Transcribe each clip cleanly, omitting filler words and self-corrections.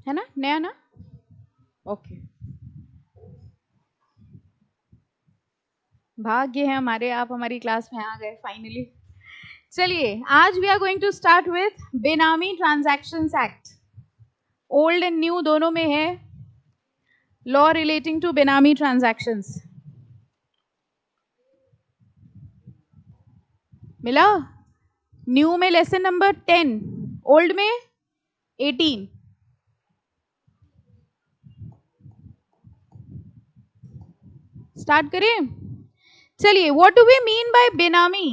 है ना, नया ना? ओके, भाग्य है हमारे, आप हमारी क्लास में आ गए फाइनली। चलिए, आज we are going to start with Benami transactions act. Old and new दोनों में है law relating to Benami transactions. मिला? न्यू में लेसन नंबर 10, ओल्ड में 18। स्टार्ट करें? चलिए, what do we mean by Benami?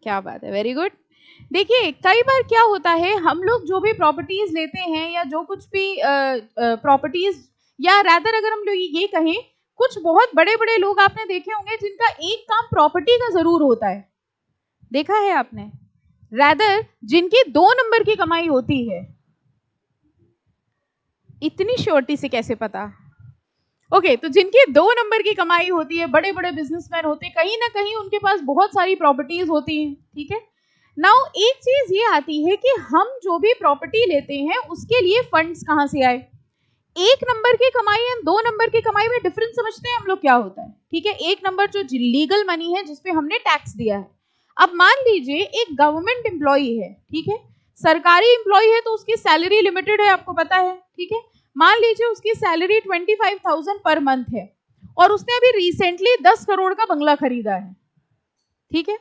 क्या बात है, वेरी गुड। देखिए, कई बार क्या होता है, हम लोग जो भी प्रॉपर्टीज लेते हैं या जो कुछ भी प्रॉपर्टीज, या रादर अगर हम लोग ये कहें, कुछ बहुत बड़े बड़े लोग आपने देखे होंगे जिनका एक काम प्रॉपर्टी का जरूर होता है। देखा है आपने? रादर जिनकी 2 नंबर की कमाई होती है। इतनी श्योरिटी से कैसे पता? ओके, तो जिनकी 2 नंबर की कमाई होती है, बड़े बड़े बिजनेसमैन होते हैं, कहीं ना कहीं उनके पास बहुत सारी प्रॉपर्टीज होती हैं। ठीक है, नाउ एक चीज ये आती है कि हम जो भी प्रॉपर्टी लेते हैं उसके लिए फंड्स कहां से आए। 1 नंबर की कमाई और 2 नंबर की कमाई में डिफरेंस समझते हैं हम लोग क्या होता है? ठीक है, 1 नंबर जो लीगल मनी है जिसपे हमने टैक्स दिया है। अब मान लीजिए एक गवर्नमेंट एम्प्लॉई है, ठीक है, सरकारी एम्प्लॉई है, तो उसकी सैलरी लिमिटेड है, आपको पता है। ठीक है, मान लीजिए उसकी सैलरी 25,000 पर मंथ है और उसने अभी रिसेंटली 10 करोड़ का बंगला खरीदा है। ठीक है,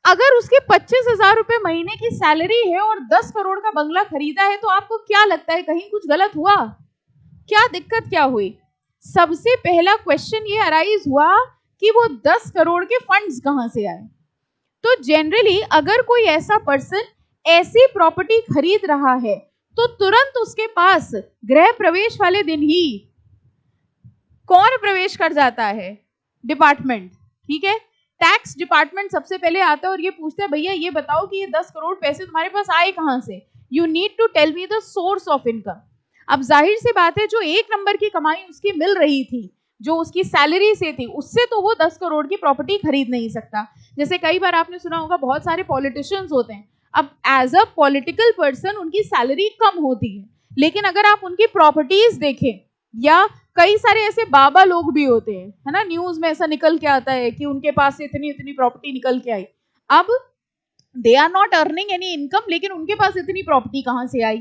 अगर उसके 25,000 रुपए महीने की सैलरी है और 10 करोड़ का बंगला खरीदा है, तो आपको क्या लगता है कहीं कुछ गलत हुआ? क्या दिक्कत क्या हुई? सबसे पहला क्वेश्चन ये अराइज हुआ कि वो 10 करोड़ के फंड्स कहां से आए। तो जनरली अगर कोई ऐसा पर्सन ऐसी प्रॉपर्टी खरीद रहा है तो तुरंत उसके पास गृह प्रवेश वाले दिन ही कौन प्रवेश कर जाता है? डिपार्टमेंट। ठीक है, टैक्स डिपार्टमेंट सबसे पहले आता है और ये पूछता है, भैया ये बताओ कि ये 10 करोड़ पैसे तुम्हारे पास आए कहां से? You need to tell me the source of income. अब जाहिर सी बात है, जो 1 नंबर की कमाई उसकी मिल रही थी, जो उसकी सैलरी से थी, उससे तो वो 10 करोड़ की प्रॉपर्टी खरीद नहीं सकता। जैसे कई बार आपने सुना होगा, बहुत सारे पॉलिटिशियंस होते हैं, अब एज अ पॉलिटिकल पर्सन उनकी सैलरी कम होती है, लेकिन अगर आप उनकी प्रॉपर्टीज देखें, या कई सारे ऐसे बाबा लोग भी होते हैं, है ना, न्यूज में ऐसा निकल के आता है कि उनके पास से इतनी इतनी प्रॉपर्टी निकल के आई। अब they are not earning any income, लेकिन उनके पास इतनी प्रॉपर्टी कहां से आई?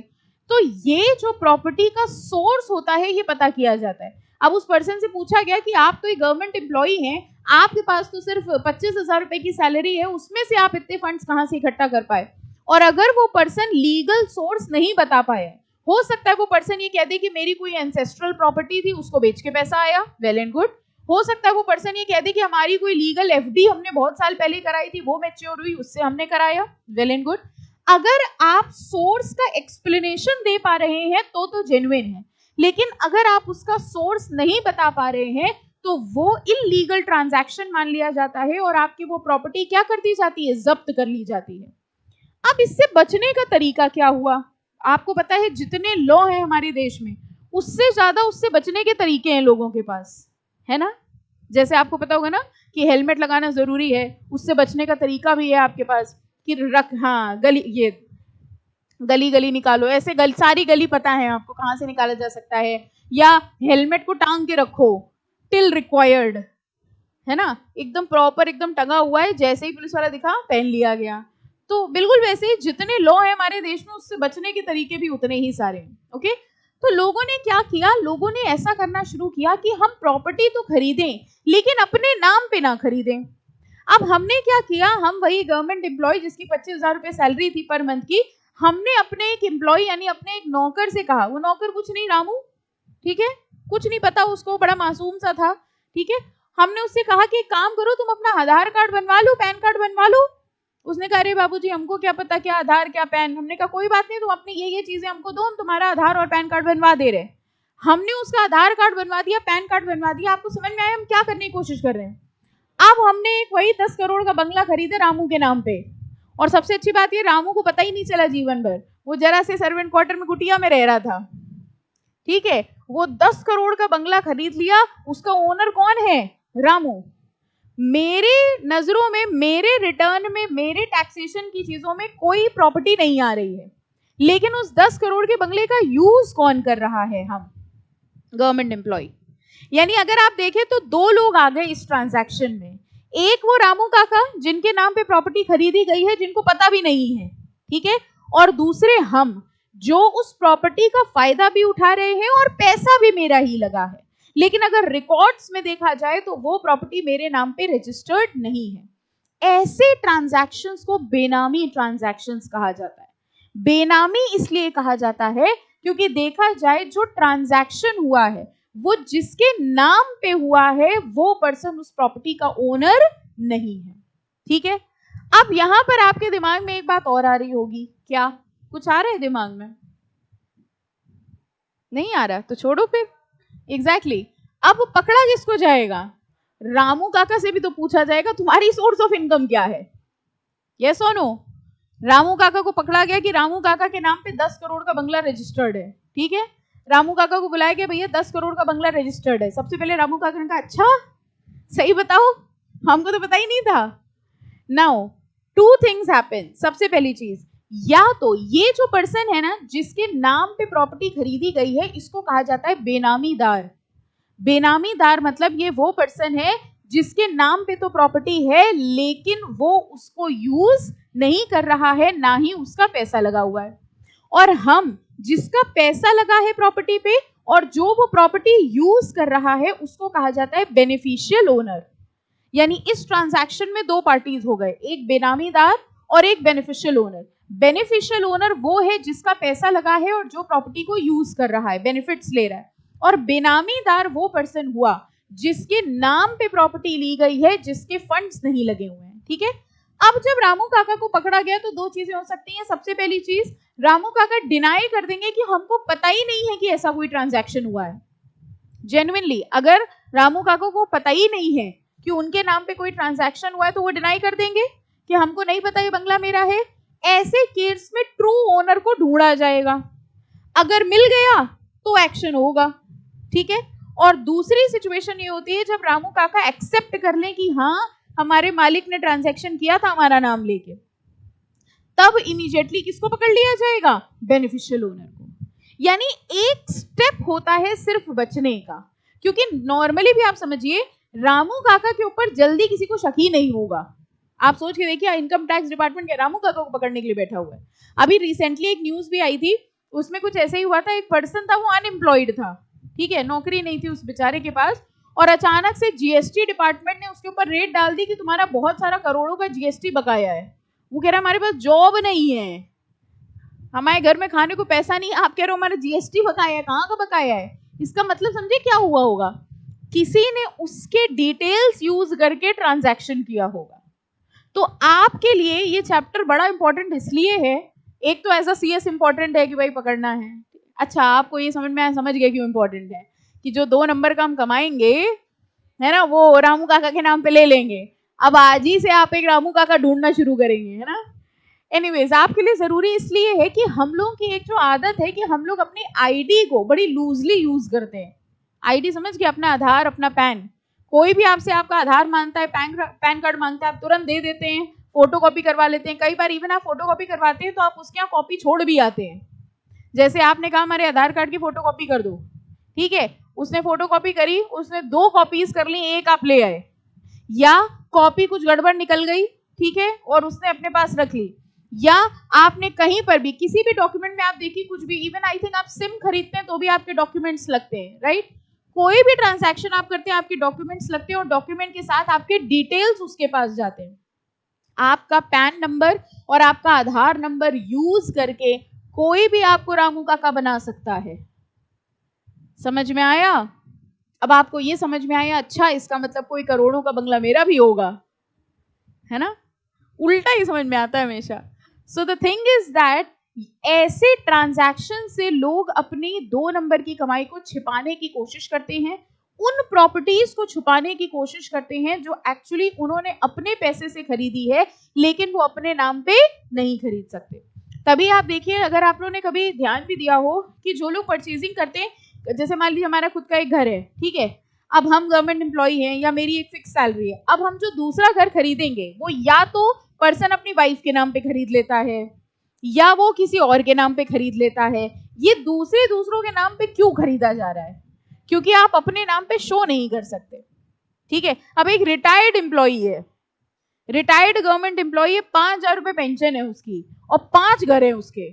तो ये जो प्रॉपर्टी का सोर्स होता है ये पता किया जाता है। अब उस पर्सन से पूछा गया कि आप तो एक गवर्नमेंट एम्प्लॉई हैं, आपके पास तो सिर्फ 25,000 रुपए की सैलरी है, उसमें से आप इतने फंड्स कहां से इकट्ठा कर पाए? और अगर वो पर्सन लीगल सोर्स नहीं बता पाए, हो सकता है वो पर्सन ये कह दे कि मेरी कोई एंसेस्ट्रल प्रॉपर्टी थी, उसको बेच के पैसा आया, वेल एंड गुड। हो सकता है वो पर्सन ये कह दे कि हमारी कोई लीगल एफडी हमने बहुत साल पहले कराई थी, वो मैच्योर हुई, उससे हमने कराया, वेल एंड गुड। अगर आप सोर्स का एक्सप्लेनेशन दे पा रहे हैं तो जेन्युइन है, लेकिन अगर आप उसका सोर्स नहीं बता पा रहे हैं तो वो इलीगल ट्रांजैक्शन मान लिया जाता है और आपकी वो प्रॉपर्टी क्या कर दी जाती है? जब्त कर ली जाती है। अब इससे बचने का तरीका क्या हुआ? आपको पता है जितने लॉ है हमारे देश में, उससे ज्यादा उससे बचने के तरीके हैं लोगों के पास, है ना? जैसे आपको पता होगा ना कि हेलमेट लगाना जरूरी है, उससे बचने का तरीका भी है आपके पास कि हाँ गली, ये गली गली निकालो, ऐसे सारी गली पता है आपको कहां से निकाला जा सकता है। या हेलमेट को टांग के रखो, टिल रिक्वायर्ड, है ना, एकदम प्रॉपर, एकदम टंगा हुआ है, जैसे ही पुलिस वाला दिखा पहन लिया गया। तो बिल्कुल वैसे ही जितने लॉ है हमारे देश में, उससे बचने के तरीके भी उतने ही सारे हैं। ओके, तो लोगों ने क्या किया? लोगों ने ऐसा करना शुरू किया कि हम प्रॉपर्टी तो खरीदें लेकिन अपने नाम पे ना खरीदें। अब हमने क्या किया, हम वही गवर्नमेंट एम्प्लॉय जिसकी 25,000 रुपए सैलरी थी पर मंथ की, हमने अपने एक एम्प्लॉय यानी अपने एक नौकर से कहा, वो नौकर कुछ नहीं, रामू, ठीक है, कुछ नहीं पता उसको, बड़ा मासूम सा था, ठीक है, हमने उससे कहा कि एक काम करो, तुम अपना आधार कार्ड बनवा लो, पैन कार्ड बनवा लो। उसने कहा, अरे बाबूजी हमको क्या पता क्या आधार क्या पैन। हमने कहा कोई बात नहीं, तुम अपनी ये चीजें हमको दो, हम तुम्हारा आधार और पैन कार्ड बनवा दे रहे। हमने उसका आधार कार्ड बनवा दिया, पैन कार्ड बनवा दिया। आपको समझ में आया हम क्या करने की कोशिश कर रहे हैं? अब हमने एक वही 10 करोड़ का बंगला खरीदा रामू के नाम पे, और सबसे अच्छी बात ये, रामू को पता ही नहीं चला जीवन भर, वो जरा से सर्वेंट क्वार्टर में कुटिया में रह रहा था। ठीक है, वो 10 करोड़ का बंगला खरीद लिया, उसका ओनर कौन है? रामू। मेरे नजरों में, मेरे रिटर्न में, मेरे टैक्सेशन की चीजों में कोई प्रॉपर्टी नहीं आ रही है, लेकिन उस 10 करोड़ के बंगले का यूज कौन कर रहा है? हम, गवर्नमेंट एम्प्लॉय। यानी अगर आप देखें तो दो लोग आ गए इस ट्रांजैक्शन में, एक वो रामू काका जिनके नाम पे प्रॉपर्टी खरीदी गई है, जिनको पता भी नहीं है, ठीक है, और दूसरे हम जो उस प्रॉपर्टी का फायदा भी उठा रहे हैं और पैसा भी मेरा ही लगा है, लेकिन अगर रिकॉर्ड्स में देखा जाए तो वो प्रॉपर्टी मेरे नाम पे रजिस्टर्ड नहीं है। ऐसे ट्रांजैक्शंस को बेनामी ट्रांजैक्शंस कहा जाता है। बेनामी इसलिए कहा जाता है क्योंकि देखा जाए जो ट्रांजैक्शन हुआ है वो जिसके नाम पे हुआ है वो पर्सन उस प्रॉपर्टी का ओनर नहीं है, ठीक है। अब यहां पर आपके दिमाग में एक बात और आ रही होगी, क्या कुछ आ रहा है दिमाग में? नहीं आ रहा तो छोड़ो फिर। एग्जैक्टली अब पकड़ा किसको जाएगा? रामू काका से भी तो पूछा जाएगा तुम्हारी सोर्स ऑफ इनकम क्या है, यस और नो। रामू काका को पकड़ा गया कि रामू काका के नाम पे 10 करोड़ का बंगला रजिस्टर्ड है, ठीक है। रामू काका को बुलाया गया, भैया 10 करोड़ का बंगला रजिस्टर्ड है। सबसे पहले रामू काका ने कहा अच्छा सही बताओ, हमको तो पता ही नहीं था। Now two things happen. सबसे पहली चीज, या तो ये जो पर्सन है ना जिसके नाम पे प्रॉपर्टी खरीदी गई है, इसको कहा जाता है बेनामीदार। बेनामीदार मतलब ये वो पर्सन है जिसके नाम पे तो प्रॉपर्टी है लेकिन वो उसको यूज नहीं कर रहा है, ना ही उसका पैसा लगा हुआ है। और हम जिसका पैसा लगा है प्रॉपर्टी पे और जो वो प्रॉपर्टी यूज कर रहा है उसको कहा जाता है बेनिफिशियल ओनर। यानी इस ट्रांजैक्शन में दो पार्टीज हो गए, एक बेनामीदार और एक बेनिफिशियल ओनर। बेनिफिशियल ओनर वो है जिसका पैसा लगा है और जो प्रॉपर्टी को यूज कर रहा है, बेनिफिट्स ले रहा है। और बेनामीदार वो पर्सन हुआ जिसके नाम पे प्रॉपर्टी ली गई है, जिसके फंड्स नहीं लगे हुए हैं, ठीक है। अब जब रामू काका को पकड़ा गया तो दो चीजें हो सकती हैं। सबसे पहली चीज, रामू काका डिनाई कर देंगे कि हमको पता ही नहीं है कि ऐसा कोई ट्रांजैक्शन हुआ है। जेन्युइनली अगर रामू काका को पता ही नहीं है कि उनके नाम पे कोई ट्रांजैक्शन हुआ है तो वो डिनाई कर देंगे कि हमको नहीं पता ये बंगला मेरा है। ऐसे केस में ट्रू ओनर को ढूंढा जाएगा, अगर मिल गया तो एक्शन होगा, ठीक है। और दूसरी सिचुएशन ये होती है जब रामू काका एक्सेप्ट कर लें कि हाँ हमारे मालिक ने ट्रांजैक्शन किया था हमारा नाम लेके, तब इमीडिएटली किसको पकड़ लिया जाएगा? बेनिफिशियल ओनर को। यानी एक स्टेप होता है सिर्फ बचने का, क्योंकि नॉर्मली भी आप समझिए रामू काका के ऊपर जल्दी किसी को शक ही नहीं होगा। आप सोच के देखिए, इनकम टैक्स डिपार्टमेंट के रामू काका को पकड़ने के लिए बैठा हुआ है। अभी रिसेंटली एक न्यूज भी आई थी, उसमें कुछ ऐसे ही हुआ था। एक पर्सन था, वो अनएम्प्लॉयड था, ठीक है, नौकरी नहीं थी उस बेचारे के पास, और अचानक से जीएसटी डिपार्टमेंट ने उसके ऊपर रेड डाल दी कि तुम्हारा बहुत सारा करोड़ों का जीएसटी बकाया है। वो कह रहा हमारे पास जॉब नहीं है, हमारे घर में खाने को पैसा नहीं, आप कह रहे हो हमारा जीएसटी बकाया है, कहाँ का बकाया है? इसका मतलब समझे क्या हुआ होगा? किसी ने उसके डिटेल्स यूज करके ट्रांजैक्शन किया होगा। तो आपके लिए ये चैप्टर बड़ा इंपॉर्टेंट इसलिए है, एक तो ऐसा सीएस इंपॉर्टेंट है कि भाई पकड़ना है। अच्छा, आपको ये समझ में आया, समझ गए क्यों इंपॉर्टेंट है, कि जो 2 नंबर का हम कमाएंगे है ना, वो रामू काका के नाम पे ले लेंगे। अब आज ही से आप एक रामू काका ढूंढना शुरू करेंगे, है ना। एनीवेज, आपके लिए जरूरी इसलिए है कि हम लोग की एक जो आदत है कि हम लोग अपनी आईडी को बड़ी लूजली यूज करते हैं। आईडी समझ के, अपना आधार, अपना पैन, कोई भी आपसे आपका आधार मांगता है, पैन कार्ड मांगता है, आप तुरंत दे देते हैं, फोटो कॉपी करवा लेते हैं। कई बार इवन आप फोटो कॉपी करवाते हैं तो आप उसके यहाँ कॉपी छोड़ भी आते हैं। जैसे आपने कहा हमारे आधार कार्ड की फोटो कॉपी कर दो, ठीक है, उसने फोटो कॉपी करी, उसने 2 कॉपीज कर ली, एक आप ले आए, या कॉपी कुछ गड़बड़ निकल गई, ठीक है, और उसने अपने पास रख ली, या आपने कहीं पर भी किसी भी डॉक्यूमेंट में आप देखिए कुछ भी, इवन आई थिंक आप सिम खरीदते हैं तो भी आपके डॉक्यूमेंट्स लगते हैं, राइट। कोई भी ट्रांजैक्शन आप करते हैं आपके डॉक्यूमेंट्स लगते हैं और डॉक्यूमेंट के साथ आपके डिटेल्स उसके पास जाते हैं। आपका पैन नंबर और आपका आधार नंबर यूज करके कोई भी आपको रामू काका बना सकता है। समझ में आया? अब आपको ये समझ में आया, अच्छा इसका मतलब कोई करोड़ों का बंगला मेरा भी होगा, है ना। उल्टा ही समझ में आता है हमेशा। So the thing is that ऐसे ट्रांजैक्शन से लोग अपनी 2 नंबर की कमाई को छिपाने की कोशिश करते हैं, उन प्रॉपर्टीज को छुपाने की कोशिश करते हैं जो एक्चुअली उन्होंने अपने पैसे से खरीदी है लेकिन वो अपने नाम पे नहीं खरीद सकते। तभी आप देखिए, अगर आप लोगों ने कभी ध्यान भी दिया हो कि जो लोग परचेजिंग करते हैं, जैसे मान लीजिए हमारा खुद का एक घर है, ठीक है, अब हम गवर्नमेंट एम्प्लॉय हैं या मेरी एक फिक्स सैलरी है, अब हम जो दूसरा घर खरीदेंगे वो या तो पर्सन अपनी वाइफ के नाम पे खरीद लेता है, या वो किसी और के नाम पे खरीद लेता है। ये दूसरों के नाम पे क्यों खरीदा जा रहा है? क्योंकि आप अपने नाम पे शो नहीं कर सकते, ठीक है। अब एक रिटायर्ड एम्प्लॉई है, रिटायर्ड गवर्नमेंट एम्प्लॉई है, 5,000 रुपए पेंशन है उसकी और 5 घर है उसके,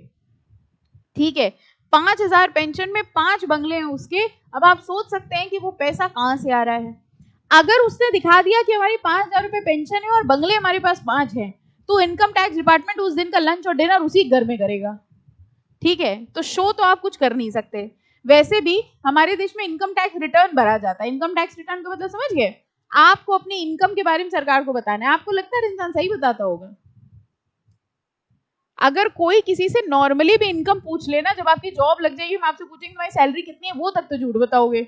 ठीक है। 5,000 पेंशन में 5 बंगले हैं उसके। अब आप सोच सकते हैं कि वो पैसा कहां से आ रहा है। अगर उसने दिखा दिया कि हमारी 5,000 रुपए पेंशन है और बंगले हमारे पास 5 हैं, तो इनकम टैक्स डिपार्टमेंट उस दिन का लंच और डिनर उसी घर में करेगा, ठीक है। तो शो तो आप कुछ कर नहीं सकते। वैसे भी हमारे देश में इनकम टैक्स रिटर्न भरा जाता है। इनकम टैक्स रिटर्न का मतलब समझ गए? आपको अपनी इनकम के बारे में सरकार को बताना है। आपको लगता है इंसान सही बताता होगा? अगर कोई किसी से नॉर्मली भी इनकम पूछ लेना, जब आपकी जॉब लग जाएगी, हम आपसे पूछेंगे तुम्हारी सैलरी कितनी है, वो तक तो झूठ बताओगे।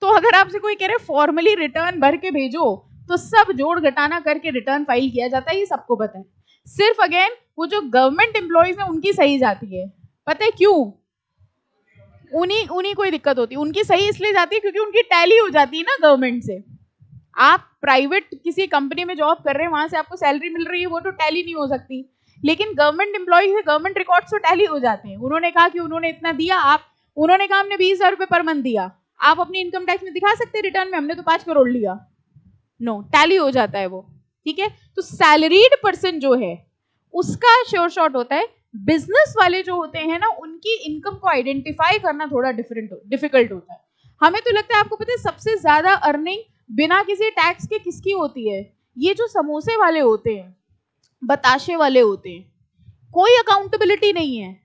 तो अगर आपसे कोई कह रहे फॉर्मली रिटर्न भर के भेजो, तो सब जोड़ घटाना करके रिटर्न फाइल किया जाता है, ये सबको पता है। सिर्फ अगेन वो जो गवर्नमेंट एम्प्लॉइज है उनकी सही जाती है। पता है क्यों? उन्हीं कोई दिक्कत होती है। उनकी सही इसलिए जाती है क्योंकि उनकी टैली हो जाती है ना गवर्नमेंट से। आप प्राइवेट किसी कंपनी में जॉब कर रहे हैं, वहां से आपको सैलरी मिल रही है, वो तो टैली नहीं हो सकती। लेकिन गवर्नमेंट एम्प्लॉय है, गवर्नमेंट रिकॉर्ड्स तो टैली हो जाते हैं। उन्होंने कहा कि उन्होंने इतना दिया, आप उन्होंने कहा हमने 20,000 रुपए पर मंथ दिया, आप अपनी इनकम टैक्स में दिखा सकते हैं रिटर्न में हमने तो 5 करोड़ लिया। नो, टैली हो जाता है वो, ठीक है। तो सैलरीड पर्सन जो है उसका श्योर शॉट होता है। बिजनेस वाले जो होते हैं ना, उनकी इनकम को आइडेंटिफाई करना थोड़ा डिफिकल्ट होता है। हमें तो लगता है, आपको पता है सबसे ज्यादा अर्निंग बिना किसी टैक्स के किसकी होती है? ये जो समोसे वाले होते हैं, बताशे वाले होते हैं, कोई अकाउंटेबिलिटी नहीं है।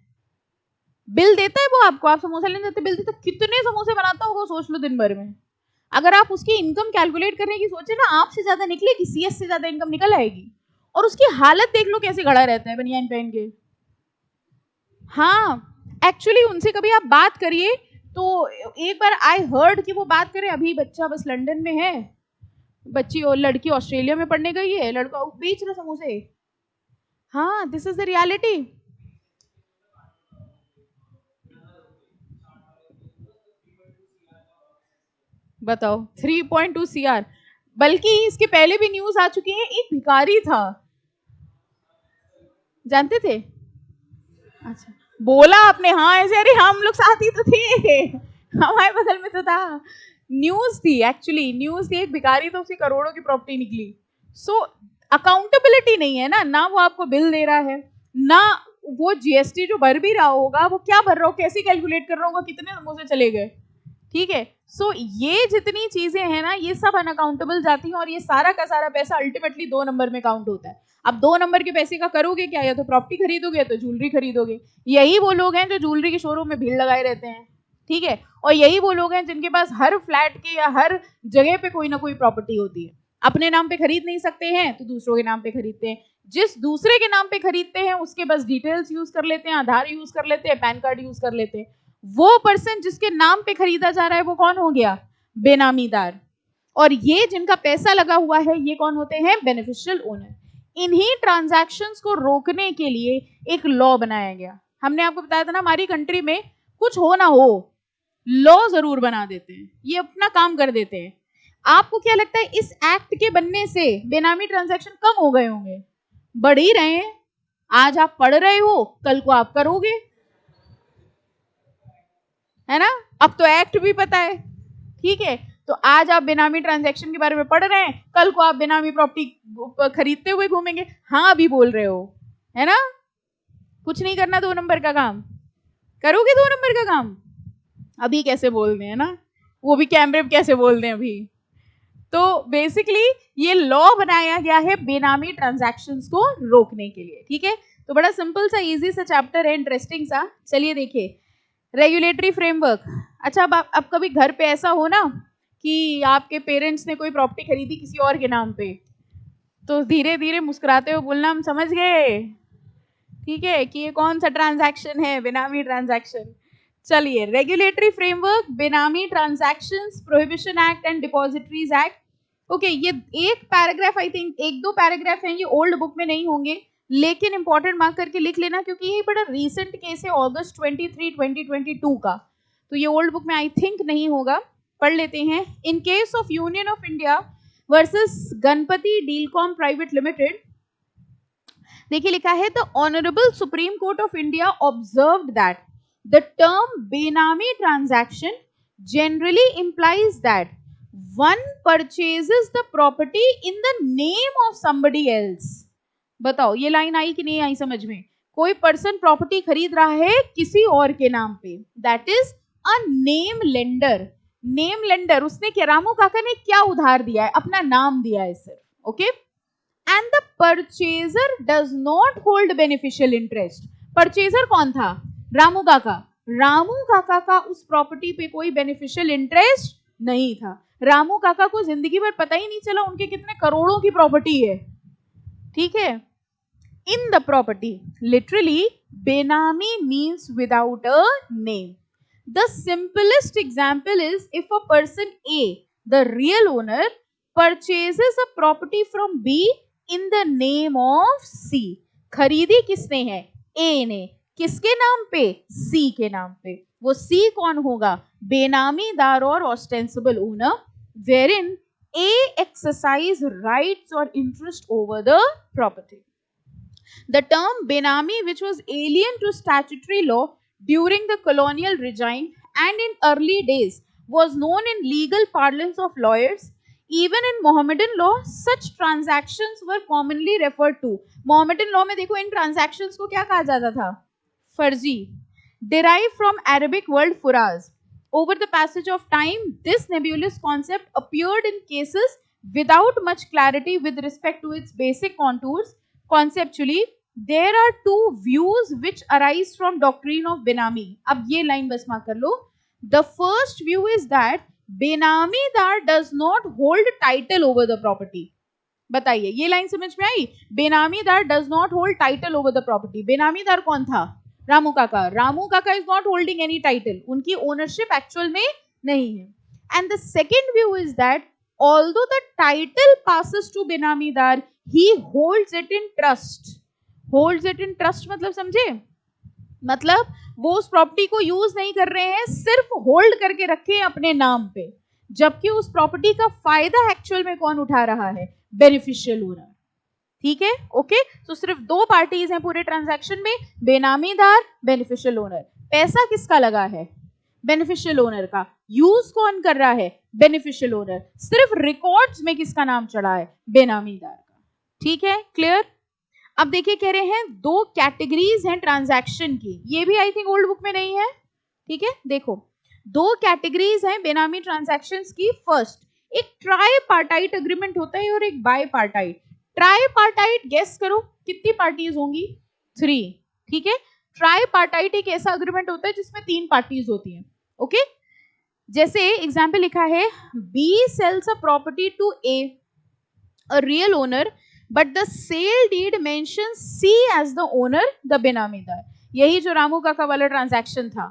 बिल देता है वो आपको, आप समोसा लेने जाते, बिल देता, कितने समोसे बनाता होगा सोच लो दिन भर में। अगर आप उसकी इनकम कैलकुलेट करने की सोचे ना, आपसे ज्यादा निकलेगी, सीएस से ज्यादा इनकम निकल आएगी। और उसकी हालत देख लो कैसे खड़ा रहता है बनियान पहन के। हाँ, एक्चुअली उनसे कभी आप बात करिए तो एक बार आई हर्ड कि वो बात करे, अभी बच्चा बस लंदन में है, बच्ची और लड़की ऑस्ट्रेलिया में पढ़ने गई है, लड़का बेच रहा समोसे। हाँ, दिस इज द रियलिटी। बताओ 3.2 CR। बल्कि इसके पहले भी न्यूज आ चुकी है, एक भिखारी था, जानते थे? अच्छा, बोला आपने हाँ ऐसे, अरे हम लोग साथ ही तो थे, हमारे बगल में तो था। न्यूज थी, एक्चुअली न्यूज थी, एक भिखारी तो उसकी करोड़ों की प्रॉपर्टी निकली। सो अकाउंटेबिलिटी नहीं है ना वो आपको बिल दे रहा है, ना वो जीएसटी जो भर भी रहा होगा वो क्या भर रहा होगा, कैसे कैलकुलेट कर रहा होगा, कितने समोसे चले गए, ठीक है। सो ये जितनी चीजें हैं ना, ये सब अनअकाउंटेबल जाती हैं, और ये सारा का सारा पैसा अल्टीमेटली 2 नंबर में काउंट होता है। अब 2 नंबर के पैसे का करोगे क्या? या तो प्रॉपर्टी खरीदोगे या तो ज्वेलरी खरीदोगे। यही वो लोग हैं जो ज्वेलरी के शोरूम में भीड़ लगाए रहते हैं, ठीक है। और यही वो लोग हैं जिनके पास हर फ्लैट के या हर जगह पे कोई ना कोई प्रॉपर्टी होती है। अपने नाम पे खरीद नहीं सकते हैं तो दूसरों के नाम पे खरीदते हैं। जिस दूसरे के नाम पे खरीदते हैं उसके बस डिटेल्स यूज कर लेते हैं, आधार यूज कर लेते हैं, पैन कार्ड यूज कर लेते हैं। वो पर्सन जिसके नाम पे खरीदा जा रहा है वो कौन हो गया? बेनामीदार। और ये जिनका पैसा लगा हुआ है ये कौन होते हैं? Beneficial owner. इन्हीं ट्रांजैक्शंस को रोकने के लिए एक लॉ बनाया गया। हमने आपको बताया था ना, हमारी कंट्री में कुछ हो ना हो लॉ जरूर बना देते हैं, ये अपना काम कर देते हैं। आपको क्या लगता है इस एक्ट के बनने से बेनामी ट्रांजैक्शन कम हो गए होंगे? बढ़ ही रहे हैं। आज आप पढ़ रहे हो, कल को आप करोगे, है ना। अब तो एक्ट भी पता है, ठीक है। तो आज आप बेनामी ट्रांजैक्शन के बारे में पढ़ रहे हैं, कल को आप बेनामी प्रॉपर्टी खरीदते हुए घूमेंगे। हाँ अभी बोल रहे हो, है ना। कुछ नहीं करना 2 नंबर का काम, करोगे 2 नंबर का काम। अभी कैसे बोल रहे हैं ना, वो भी कैमरे पे कैसे बोल रहे हैं अभी। तो बेसिकली ये लॉ बनाया गया है बेनामी ट्रांजैक्शंस को रोकने के लिए, ठीक है। तो बड़ा सिंपल सा इजी सा चैप्टर है, इंटरेस्टिंग सा। चलिए देखिए, रेगुलेटरी फ्रेमवर्क। अच्छा, अब कभी घर पे ऐसा हो ना कि आपके पेरेंट्स ने कोई प्रॉपर्टी खरीदी किसी और के नाम पे, तो धीरे धीरे मुस्कुराते हुए बोलना हम समझ गए, ठीक है, कि ये कौन सा ट्रांजैक्शन है, बेनामी ट्रांजैक्शन। चलिए, रेगुलेटरी फ्रेमवर्क, बेनामी transactions prohibition act and depositories act. Okay, ये एक पैराग्राफ, आई थिंक 1-2 पैराग्राफ हैं, ये ओल्ड बुक में नहीं होंगे, लेकिन इंपॉर्टेंट मार्क करके लिख लेना क्योंकि ये बड़ा रीसेंट केस है, अगस्त 23, 2022 का। तो ये ओल्ड बुक में आई थिंक नहीं होगा, पढ़ लेते हैं। In case of Union of India versus Ganpati Dealcom private limited, देखिए लिखा है the honourable Supreme Court of India observed that the term Benami transaction generally implies that one purchases the property in the name of somebody else. बताओ ये line आई कि नहीं आई समझ में? कोई पर्सन प्रॉपर्टी खरीद रहा है किसी और के नाम पे, that is a name lender. Name lender, उसने क्या, रामू काका ने क्या उधार दिया है? अपना नाम दिया है सिर्फ, okay. And the purchaser does not hold beneficial interest. Purchaser कौन था? रामू काका। रामू काका का उस प्रॉपर्टी पे कोई बेनिफिशियल इंटरेस्ट नहीं था। रामू काका को जिंदगी भर पता ही नहीं चला उनके कितने करोड़ों की प्रॉपर्टी है, ठीक है। इन द प्रॉपर्टी, लिटरली बेनामी means without a name. The simplest example is if a person A, the real owner, purchases a property from B in the name of C. खरीदी किसने है? A ने। किसके नाम पे? C के नाम पे। वो C कौन होगा? बेनामीदार और ostensible owner, wherein A exercise rights or interest over the property. The term benami, which was alien to statutory law during the colonial regime and in early days, was known in legal parlance of lawyers. Even in Mohammedan law, such transactions were commonly referred to. Mohammedan law में देखो इन transactions को क्या कहा जाता था? फर्जी। Derived from Arabic word furaz. Over the passage of time, this nebulous concept appeared in cases without much clarity with respect to its basic contours. Conceptually, there are two views which arise from doctrine of benami. अब ये line बस mark कर लो। The first view is that बेनामीदार does not hold title over the property. बताइए ये line समझ में आई? बेनामीदार does not hold title over the property. बेनामीदार कौन था? रामू काका। रामू काका is not holding any title. उनकी ओनरशिप एक्चुअल में नहीं है। And the second view is that although the title passes to बेनामीदार, he holds it in trust. Holds it in trust मतलब समझे? मतलब वो उस प्रॉपर्टी को यूज नहीं कर रहे हैं, सिर्फ होल्ड करके रखे अपने नाम पे, जबकि उस प्रॉपर्टी का फायदा एक्चुअल में कौन उठा रहा है? बेनिफिशियल ओनर, ठीक है, ओके। तो सिर्फ दो पार्टीज हैं पूरे ट्रांजैक्शन में, बेनामीदार, बेनिफिशियल ओनर। पैसा किसका लगा है? बेनिफिशियल ओनर का। यूज कौन कर रहा है? Beneficial owner. सिर्फ रिकॉर्ड्स में किसका नाम चढ़ा है? बेनामीदार का, ठीक है, क्लियर। अब देखिए कह रहे हैं दो कैटेगरीज हैं ट्रांजैक्शन की, ये भी आई थिंक ओल्ड बुक में नहीं है, ठीक है। देखो दो कैटेगरीज हैं बेनामी ट्रांजैक्शंस की। फर्स्ट, एक ट्राईपार्टाइट एग्रीमेंट होता है और एक बाईपार्टाइट। ट्राईपार्टाइट गेस करो कितनी पार्टीज होंगी? 3, ठीक है। ट्राईपार्टाइट एक ऐसा एग्रीमेंट होता है जिसमें 3 पार्टीज होती हैं, ओके। जैसे एग्जाम्पल लिखा है, B sells a property to A, a real owner, but the sale deed mentions C as the owner, the बेनामीदार। यही जो रामू काका वाला ट्रांजैक्शन था,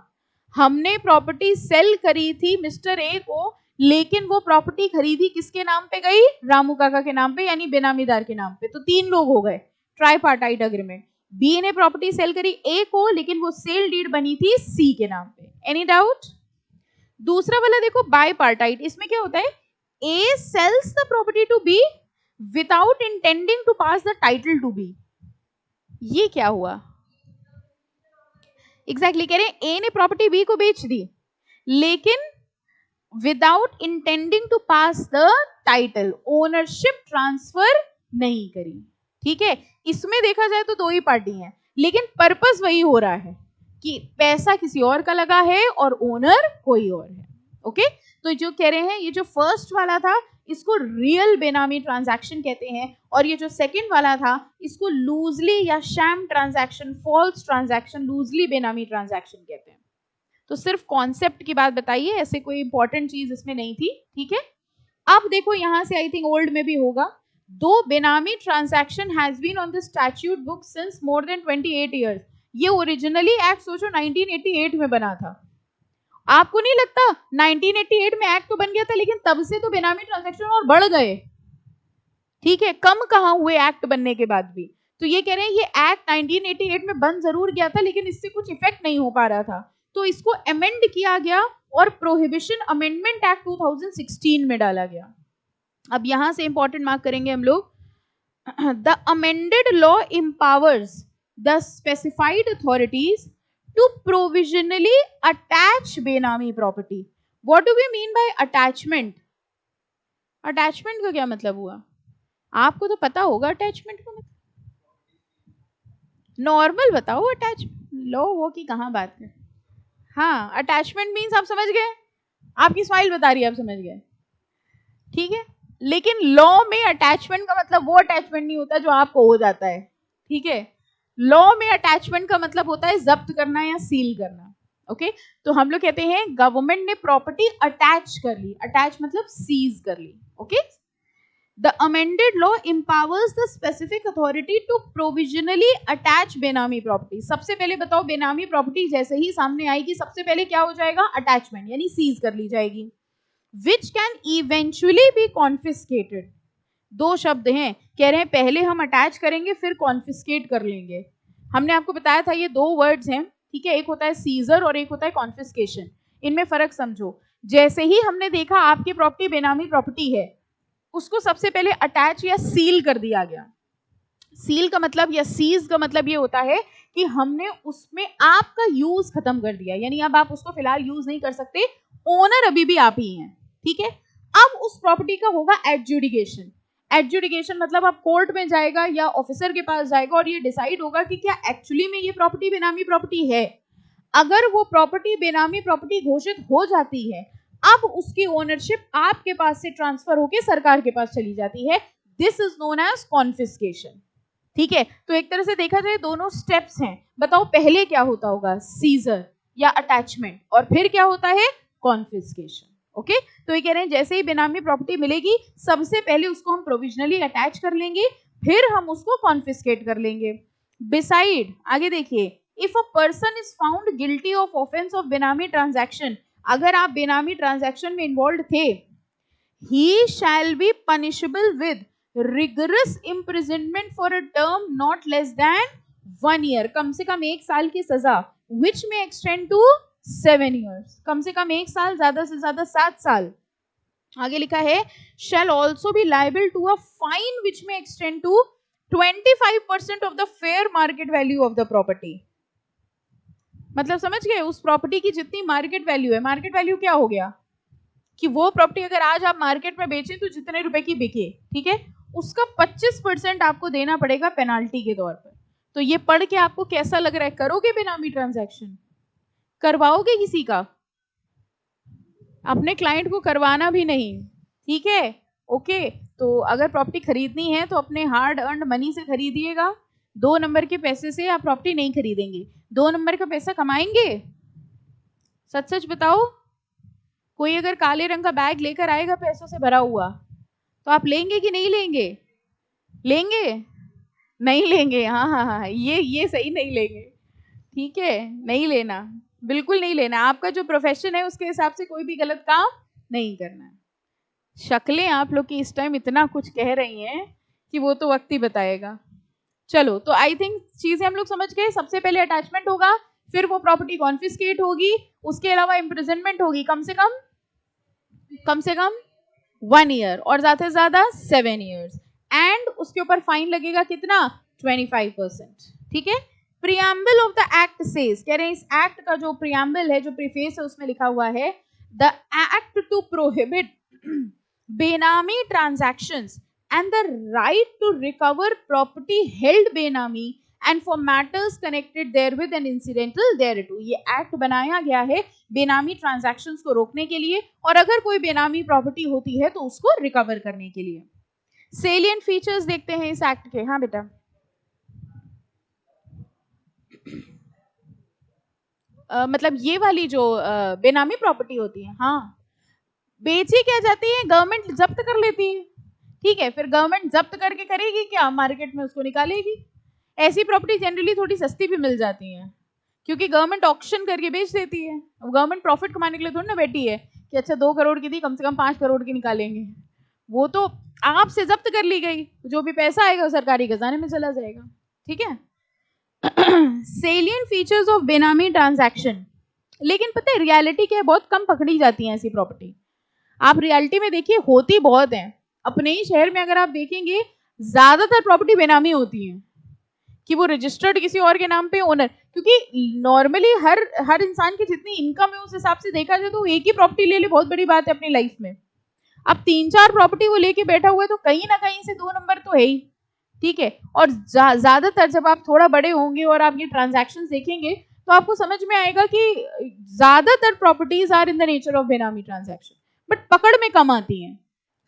हमने प्रॉपर्टी सेल करी थी मिस्टर ए को, लेकिन वो प्रॉपर्टी खरीदी किसके नाम पे गई? रामू काका के नाम पे, यानी बेनामीदार के नाम पे। तो 3 लोग हो गए, ट्राईपार्टाइट एग्रीमेंट। बी ने प्रॉपर्टी सेल करी ए को, लेकिन वो सेल डीड बनी थी सी के नाम पे। Any doubt? दूसरा वाला देखो बाईपार्टाइट, इसमें क्या होता है? A sells the property to be without intending to pass the title to B. ये क्या हुआ? Exactly कह रहे हैं A ने प्रॉपर्टी B को बेच दी, लेकिन without intending to pass the title, ownership transfer नहीं करी, ठीक है। इसमें देखा जाए तो दो ही पार्टी हैं, लेकिन पर्पस वही हो रहा है कि पैसा किसी और का लगा है और ओनर कोई और है, ओके। तो जो कह रहे हैं, ये जो फर्स्ट वाला था इसको रियल बेनामी ट्रांजैक्शन कहते हैं, और ये जो सेकंड वाला था इसको लूजली या sham transaction, false transaction, loosely benami transaction कहते हैं। तो सिर्फ कॉन्सेप्ट की बात बताइए, ऐसे कोई इंपॉर्टेंट चीज इसमें नहीं थी, ठीक है। अब देखो यहां से आई थिंक ओल्ड में भी होगा, दो benami transaction has been on the statute book since more than 28 years. ये ओरिजिनली एक्ट सोचो 1988 में बना था। आपको नहीं लगता 1988 में एक्ट तो बन गया था, लेकिन तब से तो बेनामी ट्रांजैक्शन और बढ़ गए, ठीक है, कम कहां हुए एक्ट बनने के बाद भी। तो ये कह रहे हैं ये एक्ट 1988 में बन जरूर गया था, लेकिन इससे कुछ इफेक्ट नहीं हो पा रहा था, तो इसको अमेंड किया गया और प्रोहिबिशन अमेंडमेंट एक्ट 2016 में डाला गया। अब यहां से इंपॉर्टेंट मार्क करेंगे हम लोग, The amended law empowers the specified authorities to provisionally attach benami property. What do we mean by attachment? Attachment का क्या मतलब हुआ? आपको तो पता होगा अटैचमेंट का मतलब, नॉर्मल बताओ अटैचमेंट, लो वो की कहाँ बात है। हाँ, अटैचमेंट मीन्स आप समझ गए, आपकी स्माइल बता रही है आप समझ गए, ठीक है। लेकिन लॉ में अटैचमेंट का मतलब वो अटैचमेंट नहीं होता जो आपको हो जाता है, ठीक है। लॉ में अटैचमेंट का मतलब होता है जब्त करना या सील करना, ओके। तो हम लोग कहते हैं गवर्नमेंट ने प्रॉपर्टी अटैच कर ली, अटैच मतलब सीज कर ली, okay. The amended law empowers the specific authority to provisionally attach बेनामी प्रॉपर्टी। सबसे पहले बताओ, बेनामी प्रॉपर्टी जैसे ही सामने आएगी सबसे पहले क्या हो जाएगा? अटैचमेंट, यानी सीज कर ली जाएगी। Which can eventually be confiscated। दो शब्द हैं, कह रहे हैं पहले हम अटैच करेंगे फिर कॉन्फिस्केट कर लेंगे। हमने आपको बताया था ये दो वर्ड्स हैं, ठीक है। एक होता है सीजर और एक होता है कॉन्फिस्केशन, इनमें फर्क समझो। जैसे ही हमने देखा आपकी प्रॉपर्टी बेनामी प्रॉपर्टी है, उसको सबसे पहले अटैच या सील कर दिया गया। सील का मतलब या सीज का मतलब ये होता है कि हमने उसमें आपका यूज खत्म कर दिया, यानी अब आप उसको फिलहाल यूज नहीं कर सकते, ओनर अभी भी आप ही हैं, ठीक है। अब उस प्रॉपर्टी का होगा एडजुडिकेशन। एडजुडिकेशन मतलब आप कोर्ट में जाएगा या ऑफिसर के पास जाएगा और ये डिसाइड होगा कि क्या एक्चुअली में ये प्रॉपर्टी बेनामी प्रॉपर्टी है। अगर वो प्रॉपर्टी बेनामी प्रॉपर्टी घोषित हो जाती है, अब उसकी ओनरशिप आपके पास से ट्रांसफर होकर सरकार के पास चली जाती है। This is known as confiscation, ठीक है। तो एक तरह से देखा जाए दोनों स्टेप्स हैं। बताओ पहले क्या होता होगा? सीजर या अटैचमेंट, और फिर क्या होता है? Confiscation, okay. तो ये कह रहे हैं जैसे ही बेनामी प्रॉपर्टी मिलेगी सबसे पहले उसको हम प्रोविजनली अटैच कर लेंगे, फिर हम उसको कॉन्फिस्केट कर लेंगे। बिसाइड, आगे देखिए, if a person is found guilty of offence of बेनामी ट्रांजैक्शन, अगर आप बेनामी ट्रांजैक्शन में इन्वॉल्व थे, he shall be punishable with rigorous imprisonment for a term not less than 1 year, कम से कम 1 साल की सजा, विच में एक्सटेंड टू 7 ईयर्स, कम से कम 1 साल, ज्यादा से ज्यादा 7 साल। आगे लिखा है shall also be liable to a fine which may extend to 25% of the fair market value of the property. मतलब समझ गए, उस प्रॉपर्टी की जितनी मार्केट वैल्यू है, मार्केट वैल्यू क्या हो गया कि वो प्रॉपर्टी अगर आज आप मार्केट में बेचें तो जितने रुपए की बिके, ठीक है, उसका 25% आपको देना पड़ेगा पेनाल्टी के तौर पर। तो ये पढ़ के आपको कैसा लग रहा है? करोगे बेनामी ट्रांजैक्शन? करवाओगे किसी का? अपने क्लाइंट को करवाना भी नहीं, ठीक है, ओके। तो अगर प्रॉपर्टी खरीदनी है तो अपने हार्ड अर्न्ड मनी से खरीदिएगा। 2 नंबर के पैसे से आप प्रॉपर्टी नहीं खरीदेंगे। 2 नंबर का पैसा कमाएंगे? सच सच बताओ, कोई अगर काले रंग का बैग लेकर आएगा पैसों से भरा हुआ, तो आप लेंगे कि नहीं लेंगे? लेंगे? नहीं लेंगे, हाँ हाँ हाँ, ये सही, नहीं लेंगे, ठीक है, नहीं लेना, बिल्कुल नहीं लेना। आपका जो प्रोफेशन है उसके हिसाब से कोई भी गलत काम नहीं करना है। शक्लें आप लोग की इस टाइम इतना कुछ कह रही हैं कि वो तो वक्त ही बताएगा। चलो, तो आई थिंक चीजें हम लोग समझ गए। सबसे पहले अटैचमेंट होगा, फिर वो प्रॉपर्टी कॉन्फिस्केट होगी, उसके अलावा इम्प्रिजनमेंट होगी कम से कम 1 ईयर और ज्यादा से ज्यादा 7 ईयर्स, एंड उसके ऊपर फाइन लगेगा कितना? 25%, ठीक है। Preamble of the act says, कह रहे हैं इस एक्ट का जो प्रियम्बल है, जो प्रीफेस है, उसमें लिखा हुआ है द एक्ट टू प्रोहिबिट बेनामी transactions and the right to recover property held बेनामी and for matters connected therewith and incidental thereto। ये एक्ट बनाया गया है बेनामी ट्रांजैक्शंस को रोकने के लिए, और अगर कोई बेनामी प्रॉपर्टी होती है तो उसको रिकवर करने के लिए। सेलिएंट फीचर्स देखते हैं इस एक्ट के। हाँ बेटा, मतलब ये वाली जो बेनामी प्रॉपर्टी होती है, हाँ, बेची क्या जाती है? गवर्नमेंट जब्त कर लेती है, ठीक है। फिर गवर्नमेंट जब्त करके करेगी क्या? मार्केट में उसको निकालेगी। ऐसी प्रॉपर्टी जनरली थोड़ी सस्ती भी मिल जाती है, क्योंकि गवर्नमेंट ऑक्शन करके बेच देती है। अब गवर्नमेंट प्रॉफिट कमाने के लिए थोड़ी ना बैठी है कि अच्छा 2 करोड़ की थी, कम से कम 5 करोड़ की निकालेंगे। वो तो आपसे जब्त कर ली गई, जो भी पैसा आएगा वो सरकारी खजाने में चला जाएगा, ठीक है। सेलिएंट फीचर्स ऑफ बेनामी ट्रांजैक्शन, लेकिन पता है रियलिटी क्या है, बहुत कम पकड़ी जाती है ऐसी प्रॉपर्टी। आप रियलिटी में देखिए होती बहुत है। अपने ही शहर में अगर आप देखेंगे, ज्यादातर प्रॉपर्टी बेनामी होती है कि वो रजिस्टर्ड किसी और के नाम पे ओनर, क्योंकि नॉर्मली हर इंसान की जितनी इनकम है उस हिसाब से देखा जाए तो एक ही प्रॉपर्टी ले ले बहुत बड़ी बात है अपनी लाइफ में। अब 3-4 प्रॉपर्टी वो लेके बैठा हुआ है तो कहीं ना कहीं से 2 नंबर तो है ही, ठीक है। और ज्यादातर जब आप थोड़ा बड़े होंगे और आप ये ट्रांजैक्शंस देखेंगे तो आपको समझ में आएगा कि ज्यादातर properties are in the nature of बेनामी ट्रांजैक्शन, बट पकड़ में कम आती हैं।